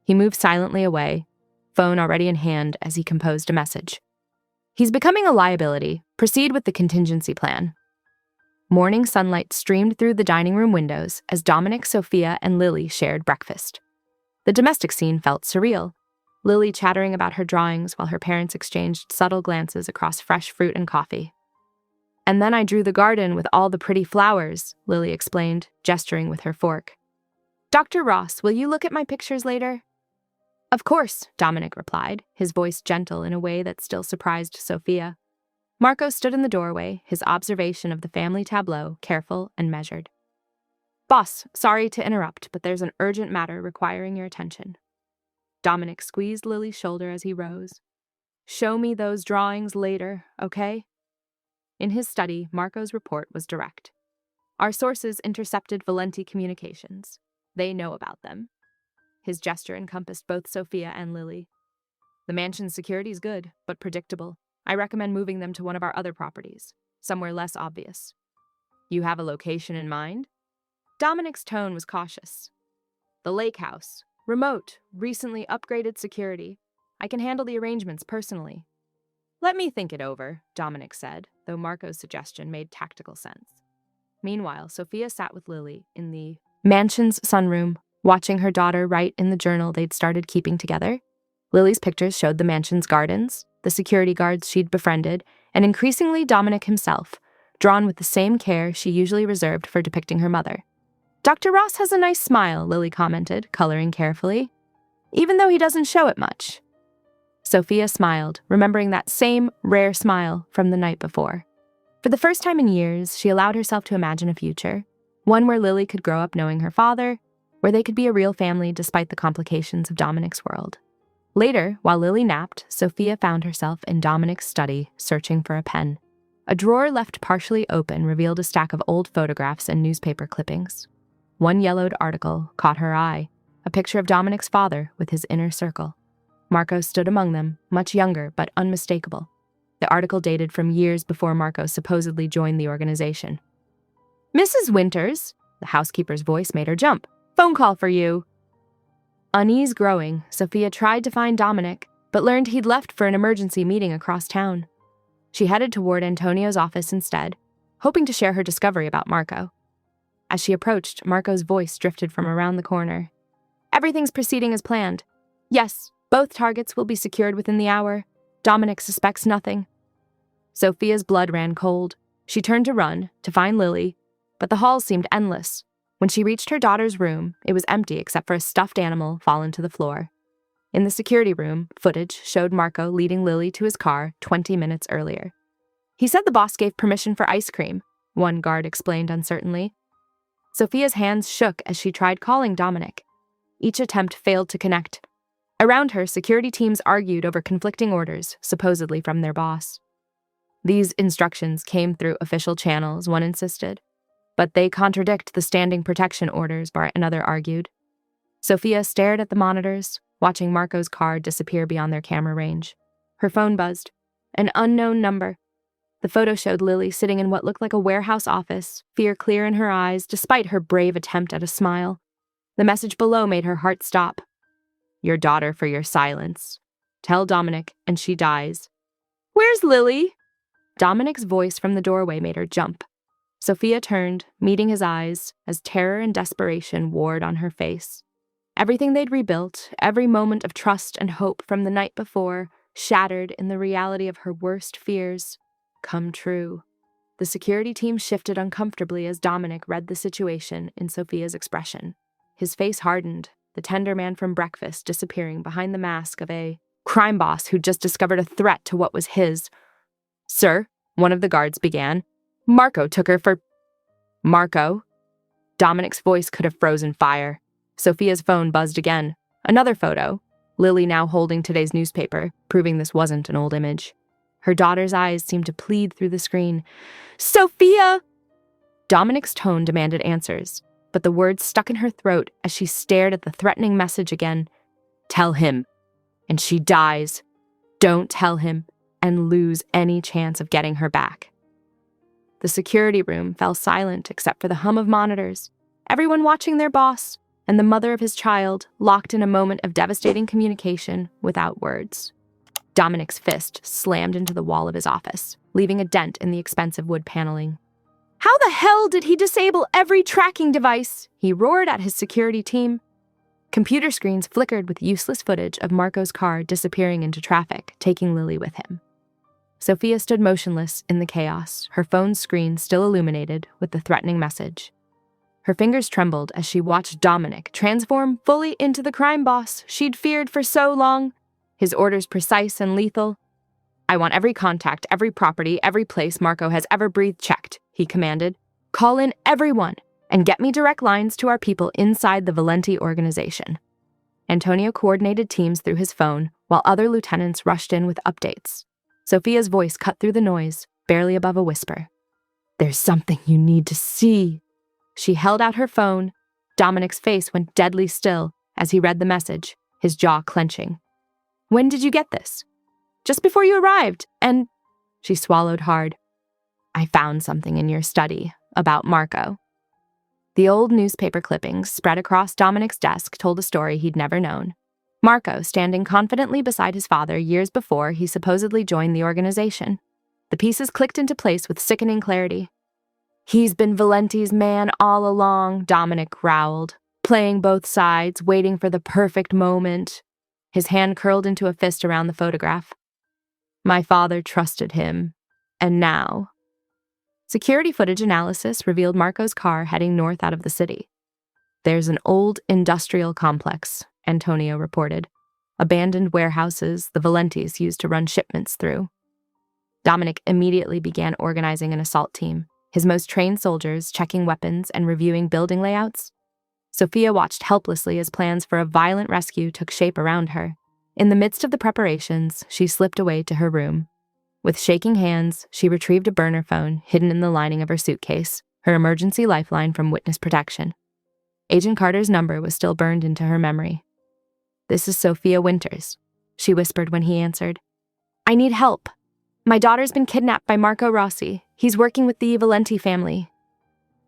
He moved silently away, phone already in hand as he composed a message. He's becoming a liability. Proceed with the contingency plan. Morning sunlight streamed through the dining room windows as Dominic, Sophia, and Lily shared breakfast. The domestic scene felt surreal. Lily chattering about her drawings while her parents exchanged subtle glances across fresh fruit and coffee. And then I drew the garden with all the pretty flowers, Lily explained, gesturing with her fork. Dr. Ross, will you look at my pictures later? Of course, Dominic replied, his voice gentle in a way that still surprised Sophia. Marco stood in the doorway, his observation of the family tableau careful and measured. Boss, sorry to interrupt, but there's an urgent matter requiring your attention. Dominic squeezed Lily's shoulder as he rose. Show me those drawings later, okay? In his study, Marco's report was direct. Our sources intercepted Valenti communications. They know about them. His gesture encompassed both Sophia and Lily. The mansion's security is good, but predictable. I recommend moving them to one of our other properties, somewhere less obvious. You have a location in mind? Dominic's tone was cautious. The lake house. Remote, recently upgraded security. I can handle the arrangements personally. Let me think it over, Dominic said, though Marco's suggestion made tactical sense. Meanwhile, Sophia sat with Lily in the mansion's sunroom, watching her daughter write in the journal they'd started keeping together. Lily's pictures showed the mansion's gardens, the security guards she'd befriended, and increasingly Dominic himself, drawn with the same care she usually reserved for depicting her mother. Dr. Ross has a nice smile, Lily commented, coloring carefully, even though he doesn't show it much. Sophia smiled, remembering that same rare smile from the night before. For the first time in years, she allowed herself to imagine a future, one where Lily could grow up knowing her father, where they could be a real family despite the complications of Dominic's world. Later, while Lily napped, Sophia found herself in Dominic's study, searching for a pen. A drawer left partially open revealed a stack of old photographs and newspaper clippings. One yellowed article caught her eye, a picture of Dominic's father with his inner circle. Marco stood among them, much younger but unmistakable. The article dated from years before Marco supposedly joined the organization. Mrs. Winters, the housekeeper's voice made her jump. Phone call for you. Unease growing, Sophia tried to find Dominic, but learned he'd left for an emergency meeting across town. She headed toward Antonio's office instead, hoping to share her discovery about Marco. As she approached, Marco's voice drifted from around the corner. Everything's proceeding as planned. Yes, both targets will be secured within the hour. Dominic suspects nothing. Sophia's blood ran cold. She turned to run, to find Lily, but the hall seemed endless. When she reached her daughter's room, it was empty except for a stuffed animal fallen to the floor. In the security room, footage showed Marco leading Lily to his car 20 minutes earlier. He said the boss gave permission for ice cream, one guard explained uncertainly. Sophia's hands shook as she tried calling Dominic. Each attempt failed to connect. Around her, security teams argued over conflicting orders, supposedly from their boss. These instructions came through official channels, one insisted. But they contradict the standing protection orders, another argued. Sophia stared at the monitors, watching Marco's car disappear beyond their camera range. Her phone buzzed. An unknown number. The photo showed Lily sitting in what looked like a warehouse office, fear clear in her eyes, despite her brave attempt at a smile. The message below made her heart stop. Your daughter for your silence. Tell Dominic, and she dies. Where's Lily? Dominic's voice from the doorway made her jump. Sophia turned, meeting his eyes, as terror and desperation warred on her face. Everything they'd rebuilt, every moment of trust and hope from the night before, shattered in the reality of her worst fears, come true. The security team shifted uncomfortably as Dominic read the situation in Sophia's expression. His face hardened, the tender man from breakfast disappearing behind the mask of a crime boss who'd just discovered a threat to what was his. "Sir," one of the guards began, "Marco took her for—" "Marco?" Dominic's voice could have frozen fire. Sophia's phone buzzed again. Another photo, Lily now holding today's newspaper, proving this wasn't an old image. Her daughter's eyes seemed to plead through the screen. "Sophia!" Dominic's tone demanded answers, but the words stuck in her throat as she stared at the threatening message again. "Tell him, and she dies. Don't tell him, and lose any chance of getting her back." The security room fell silent except for the hum of monitors, everyone watching their boss, and the mother of his child locked in a moment of devastating communication without words. Dominic's fist slammed into the wall of his office, leaving a dent in the expensive wood paneling. "How the hell did he disable every tracking device?" he roared at his security team. Computer screens flickered with useless footage of Marco's car disappearing into traffic, taking Lily with him. Sophia stood motionless in the chaos, her phone's screen still illuminated with the threatening message. Her fingers trembled as she watched Dominic transform fully into the crime boss she'd feared for so long, his orders precise and lethal. "I want every contact, every property, every place Marco has ever breathed checked," he commanded. "Call in everyone and get me direct lines to our people inside the Valenti organization." Antonio coordinated teams through his phone while other lieutenants rushed in with updates. Sophia's voice cut through the noise, barely above a whisper. "There's something you need to see." She held out her phone. Dominic's face went deadly still as he read the message, his jaw clenching. "When did you get this?" "Just before you arrived, and—" She swallowed hard. "I found something in your study about Marco." The old newspaper clippings spread across Dominic's desk told a story he'd never known. Marco standing confidently beside his father years before he supposedly joined the organization. The pieces clicked into place with sickening clarity. "He's been Valenti's man all along," Dominic growled, playing both sides, waiting for the perfect moment. His hand curled into a fist around the photograph. "My father trusted him, and now—" Security footage analysis revealed Marco's car heading north out of the city. "There's an old industrial complex," Antonio reported. "Abandoned warehouses the Valentis used to run shipments through." Dominic immediately began organizing an assault team, his most trained soldiers checking weapons and reviewing building layouts. Sophia watched helplessly as plans for a violent rescue took shape around her. In the midst of the preparations, she slipped away to her room. With shaking hands, she retrieved a burner phone hidden in the lining of her suitcase, her emergency lifeline from witness protection. Agent Carter's number was still burned into her memory. "This is Sophia Winters," she whispered when he answered. "I need help. My daughter's been kidnapped by Marco Rossi. He's working with the Valenti family."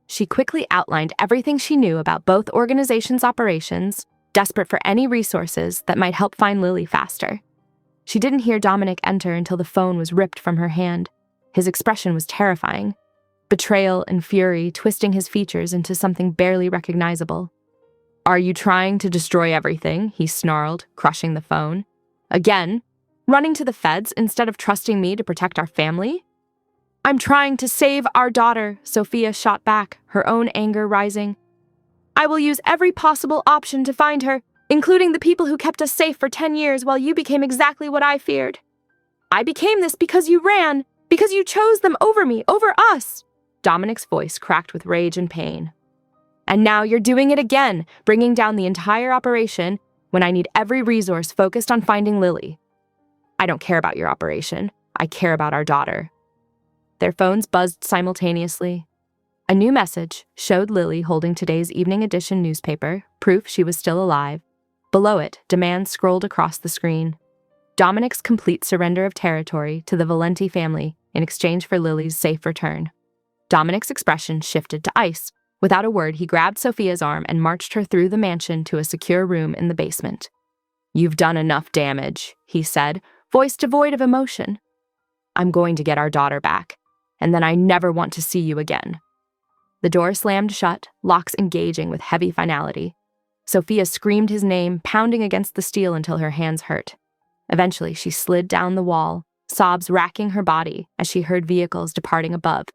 She quickly outlined everything she knew about both organizations' operations, desperate for any resources that might help find Lily faster. She didn't hear Dominic enter until the phone was ripped from her hand. His expression was terrifying. Betrayal and fury twisting his features into something barely recognizable. "Are you trying to destroy everything?" he snarled, crushing the phone. "Again? Running to the feds instead of trusting me to protect our family?" "I'm trying to save our daughter," Sophia shot back, her own anger rising. "I will use every possible option to find her, including the people who kept us safe for 10 years while you became exactly what I feared. I became this because you ran, because you chose them over me, over us." Dominic's voice cracked with rage and pain. "And now you're doing it again, bringing down the entire operation when I need every resource focused on finding Lily." "I don't care about your operation. I care about our daughter." Their phones buzzed simultaneously. A new message showed Lily holding today's evening edition newspaper, proof she was still alive. Below it, demands scrolled across the screen. Dominic's complete surrender of territory to the Valenti family in exchange for Lily's safe return. Dominic's expression shifted to ice. Without a word, he grabbed Sophia's arm and marched her through the mansion to a secure room in the basement. "You've done enough damage," he said, voice devoid of emotion. "I'm going to get our daughter back, and then I never want to see you again." The door slammed shut, locks engaging with heavy finality. Sophia screamed his name, pounding against the steel until her hands hurt. Eventually, she slid down the wall, sobs racking her body as she heard vehicles departing above.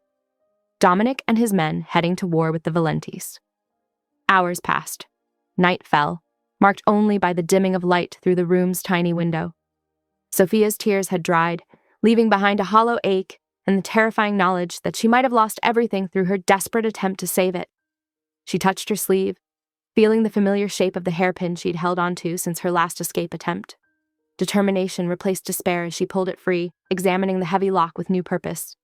Dominic and his men heading to war with the Valentis. Hours passed. Night fell, marked only by the dimming of light through the room's tiny window. Sophia's tears had dried, leaving behind a hollow ache and the terrifying knowledge that she might have lost everything through her desperate attempt to save it. She touched her sleeve, feeling the familiar shape of the hairpin she'd held onto since her last escape attempt. Determination replaced despair as she pulled it free, examining the heavy lock with new purpose.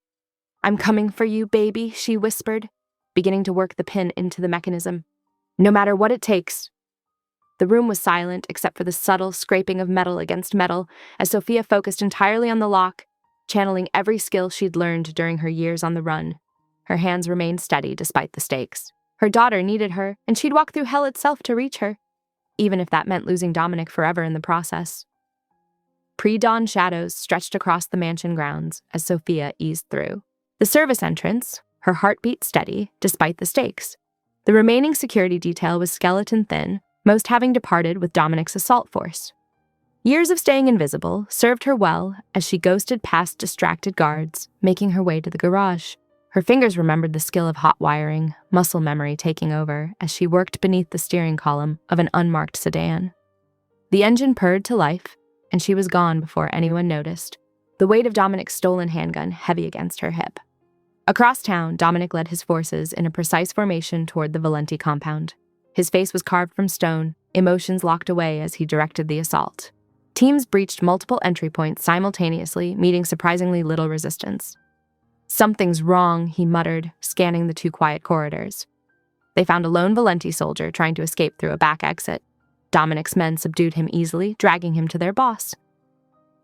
"I'm coming for you, baby," she whispered, beginning to work the pin into the mechanism. "No matter what it takes." The room was silent except for the subtle scraping of metal against metal as Sophia focused entirely on the lock, channeling every skill she'd learned during her years on the run. Her hands remained steady despite the stakes. Her daughter needed her, and she'd walk through hell itself to reach her, even if that meant losing Dominic forever in the process. Pre-dawn shadows stretched across the mansion grounds as Sophia eased through. The service entrance, her heartbeat steady despite the stakes. The remaining security detail was skeleton thin, most having departed with Dominic's assault force. Years of staying invisible served her well as she ghosted past distracted guards, making her way to the garage. Her fingers remembered the skill of hot wiring, muscle memory taking over as she worked beneath the steering column of an unmarked sedan. The engine purred to life, and she was gone before anyone noticed, the weight of Dominic's stolen handgun heavy against her hip. Across town, Dominic led his forces in a precise formation toward the Valenti compound. His face was carved from stone, emotions locked away as he directed the assault. Teams breached multiple entry points simultaneously, meeting surprisingly little resistance. "Something's wrong," he muttered, scanning the two quiet corridors. They found a lone Valenti soldier trying to escape through a back exit. Dominic's men subdued him easily, dragging him to their boss.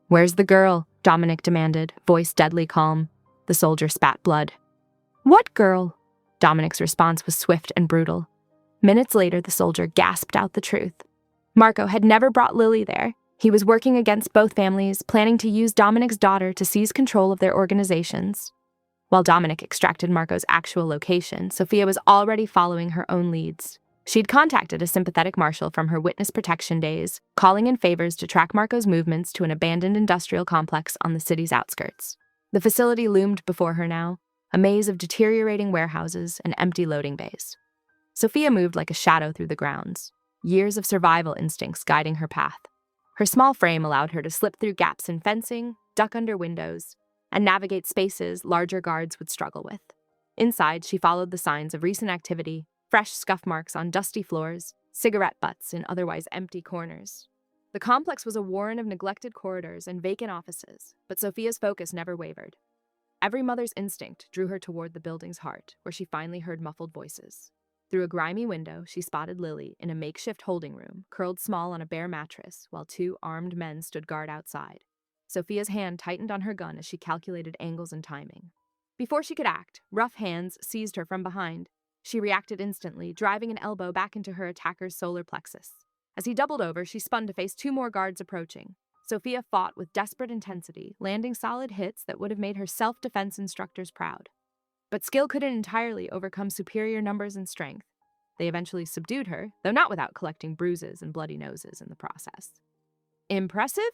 "Where's the girl?" Dominic demanded, voice deadly calm. The soldier spat blood. "What girl?" Dominic's response was swift and brutal. Minutes later, the soldier gasped out the truth. Marco had never brought Lily there. He was working against both families, planning to use Dominic's daughter to seize control of their organizations. While Dominic extracted Marco's actual location, Sophia was already following her own leads. She'd contacted a sympathetic marshal from her witness protection days, calling in favors to track Marco's movements to an abandoned industrial complex on the city's outskirts. The facility loomed before her now, a maze of deteriorating warehouses and empty loading bays. Sophia moved like a shadow through the grounds, years of survival instincts guiding her path. Her small frame allowed her to slip through gaps in fencing, duck under windows, and navigate spaces larger guards would struggle with. Inside, she followed the signs of recent activity, fresh scuff marks on dusty floors, cigarette butts in otherwise empty corners. The complex was a warren of neglected corridors and vacant offices, but Sophia's focus never wavered. Every mother's instinct drew her toward the building's heart, where she finally heard muffled voices. Through a grimy window, she spotted Lily in a makeshift holding room, curled small on a bare mattress, while two armed men stood guard outside. Sophia's hand tightened on her gun as she calculated angles and timing. Before she could act, rough hands seized her from behind. She reacted instantly, driving an elbow back into her attacker's solar plexus. As he doubled over, she spun to face two more guards approaching. Sophia fought with desperate intensity, landing solid hits that would have made her self-defense instructors proud. But skill couldn't entirely overcome superior numbers and strength. They eventually subdued her, though not without collecting bruises and bloody noses in the process. "Impressive?"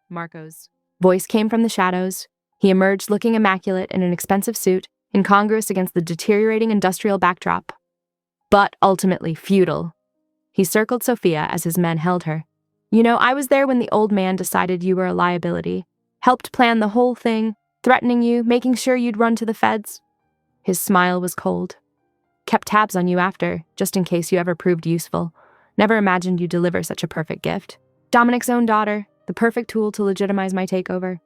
Marco's voice came from the shadows. He emerged looking immaculate in an expensive suit, incongruous against the deteriorating industrial backdrop. But ultimately futile. He circled Sophia as his men held her. "You know, I was there when the old man decided you were a liability. Helped plan the whole thing, threatening you, making sure you'd run to the feds." His smile was cold. "Kept tabs on you after, just in case you ever proved useful. Never imagined you'd deliver such a perfect gift. Dominic's own daughter, the perfect tool to legitimize my takeover."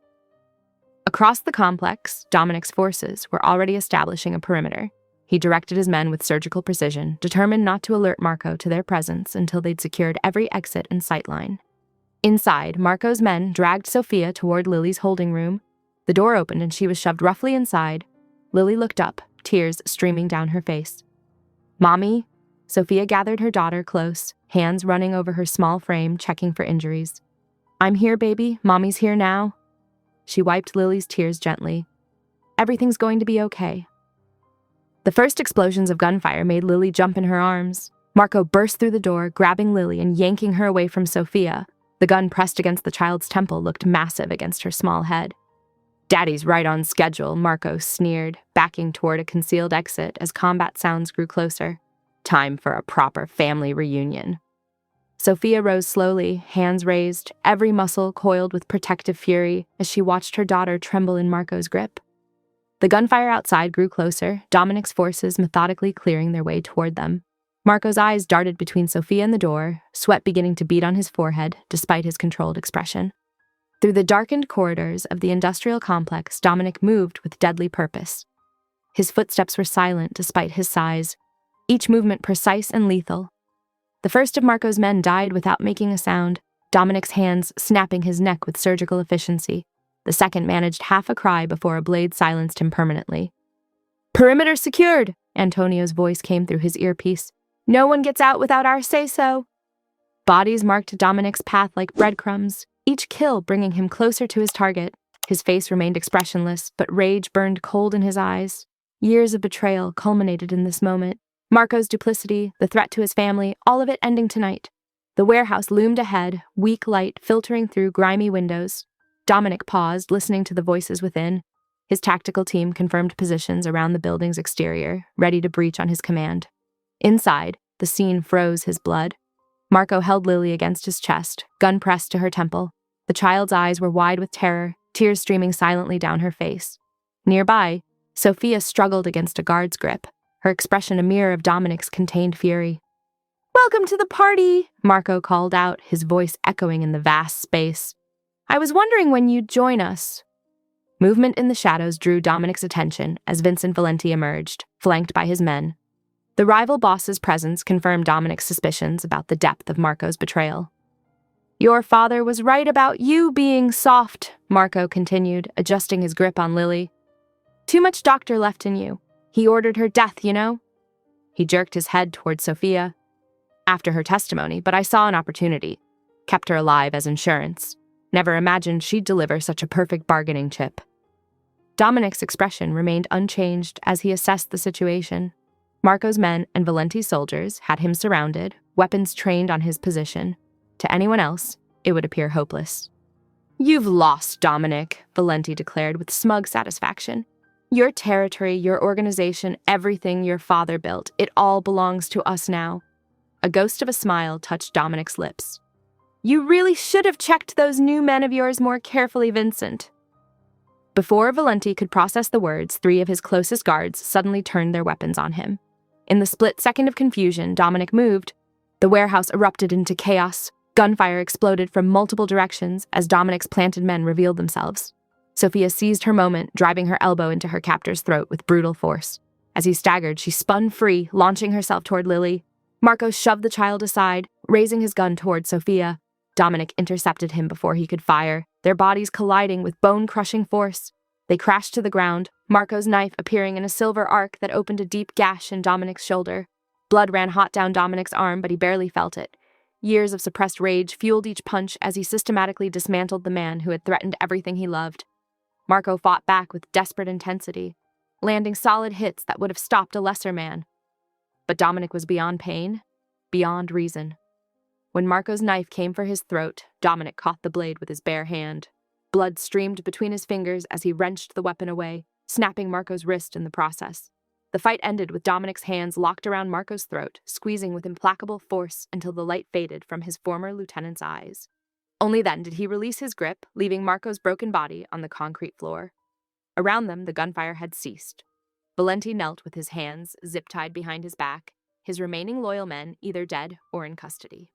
Across the complex, Dominic's forces were already establishing a perimeter. He directed his men with surgical precision, determined not to alert Marco to their presence until they'd secured every exit and sightline. Inside, Marco's men dragged Sophia toward Lily's holding room. The door opened and she was shoved roughly inside. Lily looked up, tears streaming down her face. "Mommy?" Sophia gathered her daughter close, hands running over her small frame, checking for injuries. "I'm here, baby. Mommy's here now." She wiped Lily's tears gently. "Everything's going to be okay." The first explosions of gunfire made Lily jump in her arms. Marco burst through the door, grabbing Lily and yanking her away from Sophia. The gun pressed against the child's temple looked massive against her small head. "Daddy's right on schedule," Marco sneered, backing toward a concealed exit as combat sounds grew closer. "Time for a proper family reunion." Sophia rose slowly, hands raised, every muscle coiled with protective fury as she watched her daughter tremble in Marco's grip. The gunfire outside grew closer, Dominic's forces methodically clearing their way toward them. Marco's eyes darted between Sophia and the door, sweat beginning to bead on his forehead despite his controlled expression. Through the darkened corridors of the industrial complex, Dominic moved with deadly purpose. His footsteps were silent despite his size, each movement precise and lethal. The first of Marco's men died without making a sound, Dominic's hands snapping his neck with surgical efficiency. The second managed half a cry before a blade silenced him permanently. "Perimeter secured!" Antonio's voice came through his earpiece. "No one gets out without our say-so." Bodies marked Dominic's path like breadcrumbs, each kill bringing him closer to his target. His face remained expressionless, but rage burned cold in his eyes. Years of betrayal culminated in this moment. Marco's duplicity, the threat to his family, all of it ending tonight. The warehouse loomed ahead, weak light filtering through grimy windows. Dominic paused, listening to the voices within. His tactical team confirmed positions around the building's exterior, ready to breach on his command. Inside, the scene froze his blood. Marco held Lily against his chest, gun pressed to her temple. The child's eyes were wide with terror, tears streaming silently down her face. Nearby, Sophia struggled against a guard's grip, her expression a mirror of Dominic's contained fury. "Welcome to the party," Marco called out, his voice echoing in the vast space. "I was wondering when you'd join us." Movement in the shadows drew Dominic's attention as Vincent Valenti emerged, flanked by his men. The rival boss's presence confirmed Dominic's suspicions about the depth of Marco's betrayal. "Your father was right about you being soft," Marco continued, adjusting his grip on Lily. "Too much doctor left in you. He ordered her death, you know?" He jerked his head toward Sophia. "After her testimony, but I saw an opportunity. Kept her alive as insurance. Never imagined she'd deliver such a perfect bargaining chip." Dominic's expression remained unchanged as he assessed the situation. Marco's men and Valenti's soldiers had him surrounded, weapons trained on his position. To anyone else, it would appear hopeless. "You've lost, Dominic," Valenti declared with smug satisfaction. "Your territory, your organization, everything your father built, it all belongs to us now." A ghost of a smile touched Dominic's lips. "You really should have checked those new men of yours more carefully, Vincent." Before Valenti could process the words, 3 of his closest guards suddenly turned their weapons on him. In the split second of confusion, Dominic moved. The warehouse erupted into chaos. Gunfire exploded from multiple directions as Dominic's planted men revealed themselves. Sophia seized her moment, driving her elbow into her captor's throat with brutal force. As he staggered, she spun free, launching herself toward Lily. Marco shoved the child aside, raising his gun toward Sophia. Dominic intercepted him before he could fire, their bodies colliding with bone-crushing force. They crashed to the ground, Marco's knife appearing in a silver arc that opened a deep gash in Dominic's shoulder. Blood ran hot down Dominic's arm, but he barely felt it. Years of suppressed rage fueled each punch as he systematically dismantled the man who had threatened everything he loved. Marco fought back with desperate intensity, landing solid hits that would have stopped a lesser man. But Dominic was beyond pain, beyond reason. When Marco's knife came for his throat, Dominic caught the blade with his bare hand. Blood streamed between his fingers as he wrenched the weapon away, snapping Marco's wrist in the process. The fight ended with Dominic's hands locked around Marco's throat, squeezing with implacable force until the light faded from his former lieutenant's eyes. Only then did he release his grip, leaving Marco's broken body on the concrete floor. Around them, the gunfire had ceased. Valenti knelt with his hands zip-tied behind his back, his remaining loyal men either dead or in custody.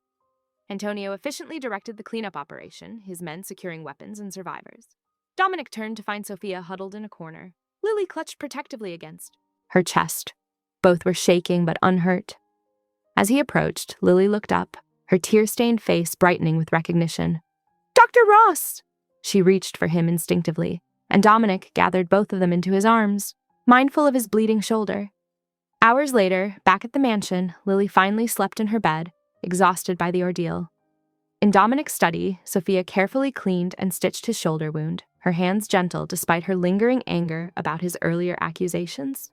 Antonio efficiently directed the cleanup operation, his men securing weapons and survivors. Dominic turned to find Sophia huddled in a corner, Lily clutched protectively against her chest. Both were shaking but unhurt. As he approached, Lily looked up, her tear-stained face brightening with recognition. "Dr. Ross!" She reached for him instinctively, and Dominic gathered both of them into his arms, mindful of his bleeding shoulder. Hours later, back at the mansion, Lily finally slept in her bed, exhausted by the ordeal. In Dominic's study, Sophia carefully cleaned and stitched his shoulder wound, her hands gentle despite her lingering anger about his earlier accusations.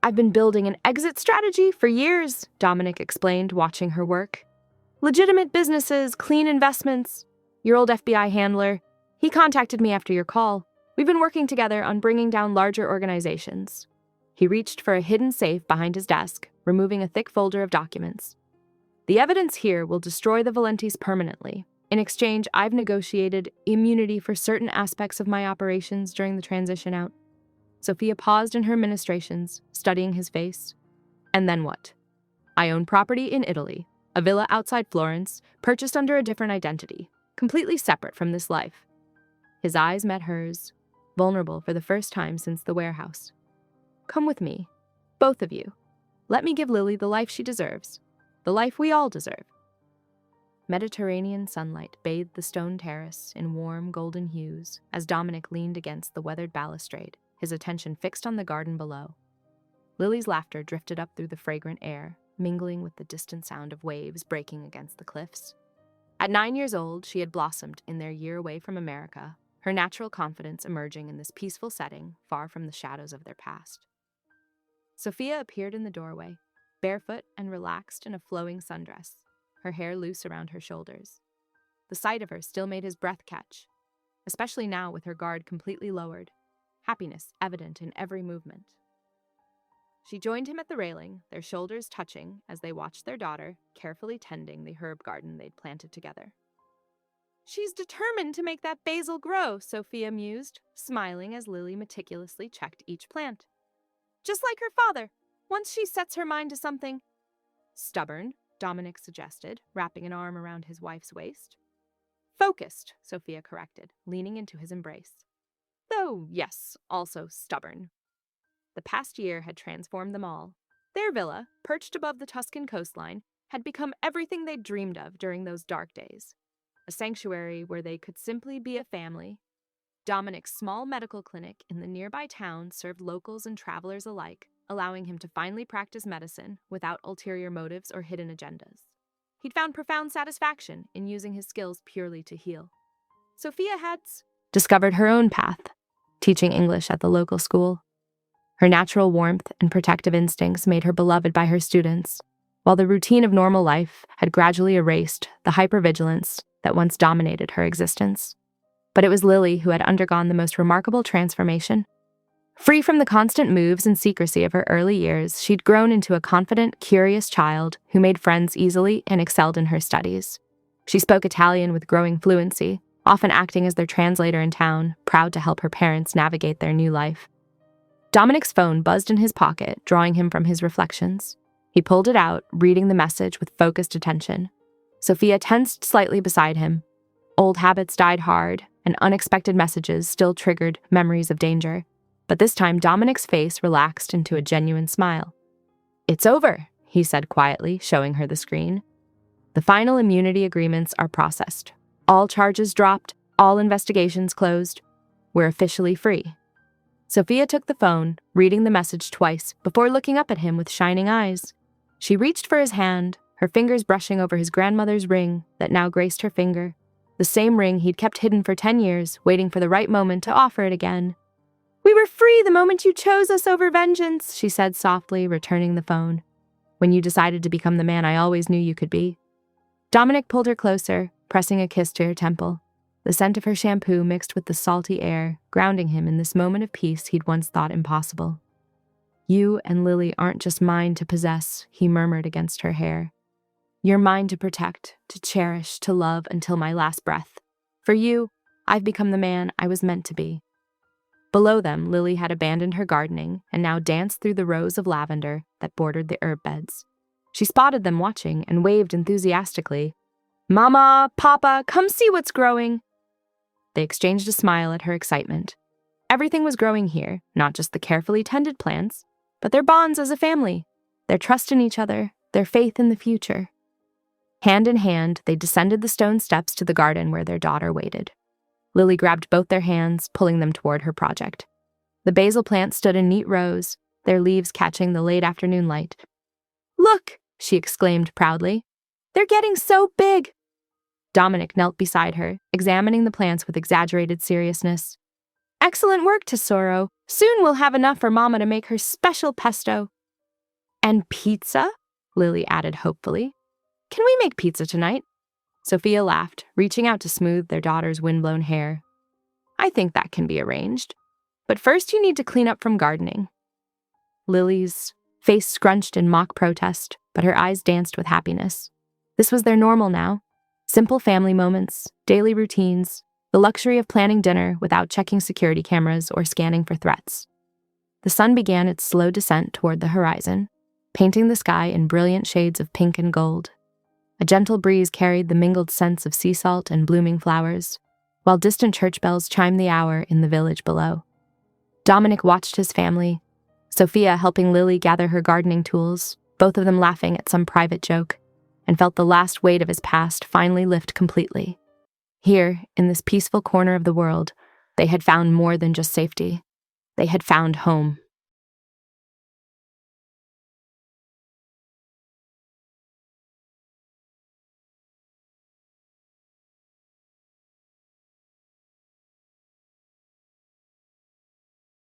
"I've been building an exit strategy for years," Dominic explained, watching her work. "Legitimate businesses, clean investments. Your old FBI handler, he contacted me after your call. We've been working together on bringing down larger organizations." He reached for a hidden safe behind his desk, removing a thick folder of documents. The evidence here will destroy the Valentis permanently. In exchange, I've negotiated immunity for certain aspects of my operations during the transition out. Sophia paused in her ministrations, studying his face. And then what? I own property in Italy, a villa outside Florence, purchased under a different identity, completely separate from this life. His eyes met hers, vulnerable for the first time since the warehouse. Come with me, both of you. Let me give Lily the life she deserves, the life we all deserve. Mediterranean sunlight bathed the stone terrace in warm golden hues as Dominic leaned against the weathered balustrade, his attention fixed on the garden below. Lily's laughter drifted up through the fragrant air, mingling with the distant sound of waves breaking against the cliffs. At 9 years old, she had blossomed in their year away from America, her natural confidence emerging in this peaceful setting, far from the shadows of their past. Sophia appeared in the doorway, barefoot and relaxed in a flowing sundress, her hair loose around her shoulders. The sight of her still made his breath catch, especially now with her guard completely lowered, happiness evident in every movement. She joined him at the railing, their shoulders touching as they watched their daughter carefully tending the herb garden they'd planted together. She's determined to make that basil grow, Sophia mused, smiling as Lily meticulously checked each plant. Just like her father, once she sets her mind to something. Stubborn, Dominic suggested, wrapping an arm around his wife's waist. Focused, Sophia corrected, leaning into his embrace. Though, yes, also stubborn. The past year had transformed them all. Their villa, perched above the Tuscan coastline, had become everything they'd dreamed of during those dark days. A sanctuary where they could simply be a family. Dominic's small medical clinic in the nearby town served locals and travelers alike, allowing him to finally practice medicine without ulterior motives or hidden agendas. He'd found profound satisfaction in using his skills purely to heal. Sophia had discovered her own path, teaching English at the local school. Her natural warmth and protective instincts made her beloved by her students, while the routine of normal life had gradually erased the hypervigilance that once dominated her existence. But it was Lily who had undergone the most remarkable transformation. Free from the constant moves and secrecy of her early years, she'd grown into a confident, curious child who made friends easily and excelled in her studies. She spoke Italian with growing fluency, often acting as their translator in town, proud to help her parents navigate their new life. Dominic's phone buzzed in his pocket, drawing him from his reflections. He pulled it out, reading the message with focused attention. Sophia tensed slightly beside him. Old habits died hard, and unexpected messages still triggered memories of danger. But this time, Dominic's face relaxed into a genuine smile. It's over, he said quietly, showing her the screen. The final immunity agreements are processed. All charges dropped, all investigations closed. We're officially free. Sophia took the phone, reading the message twice before looking up at him with shining eyes. She reached for his hand, her fingers brushing over his grandmother's ring that now graced her finger, the same ring he'd kept hidden for 10 years, waiting for the right moment to offer it again. We were free the moment you chose us over vengeance, she said softly, returning the phone. When you decided to become the man I always knew you could be. Dominic pulled her closer, pressing a kiss to her temple. The scent of her shampoo mixed with the salty air, grounding him in this moment of peace he'd once thought impossible. You and Lily aren't just mine to possess, he murmured against her hair. You're mine to protect, to cherish, to love until my last breath. For you, I've become the man I was meant to be. Below them, Lily had abandoned her gardening and now danced through the rows of lavender that bordered the herb beds. She spotted them watching and waved enthusiastically. Mama, Papa, come see what's growing. They exchanged a smile at her excitement. Everything was growing here, not just the carefully tended plants, but their bonds as a family, their trust in each other, their faith in the future. Hand in hand, they descended the stone steps to the garden where their daughter waited. Lily grabbed both their hands, pulling them toward her project. The basil plants stood in neat rows, their leaves catching the late afternoon light. Look, she exclaimed proudly. They're getting so big. Dominic knelt beside her, examining the plants with exaggerated seriousness. Excellent work, Tesoro. Soon we'll have enough for Mama to make her special pesto. And pizza? Lily added hopefully. Can we make pizza tonight? Sophia laughed, reaching out to smooth their daughter's windblown hair. I think that can be arranged. But first you need to clean up from gardening. Lily's face scrunched in mock protest, but her eyes danced with happiness. This was their normal now. Simple family moments, daily routines, the luxury of planning dinner without checking security cameras or scanning for threats. The sun began its slow descent toward the horizon, painting the sky in brilliant shades of pink and gold. A gentle breeze carried the mingled scents of sea salt and blooming flowers, while distant church bells chimed the hour in the village below. Dominic watched his family, Sophia helping Lily gather her gardening tools, both of them laughing at some private joke, and felt the last weight of his past finally lift completely. Here, in this peaceful corner of the world, they had found more than just safety. They had found home.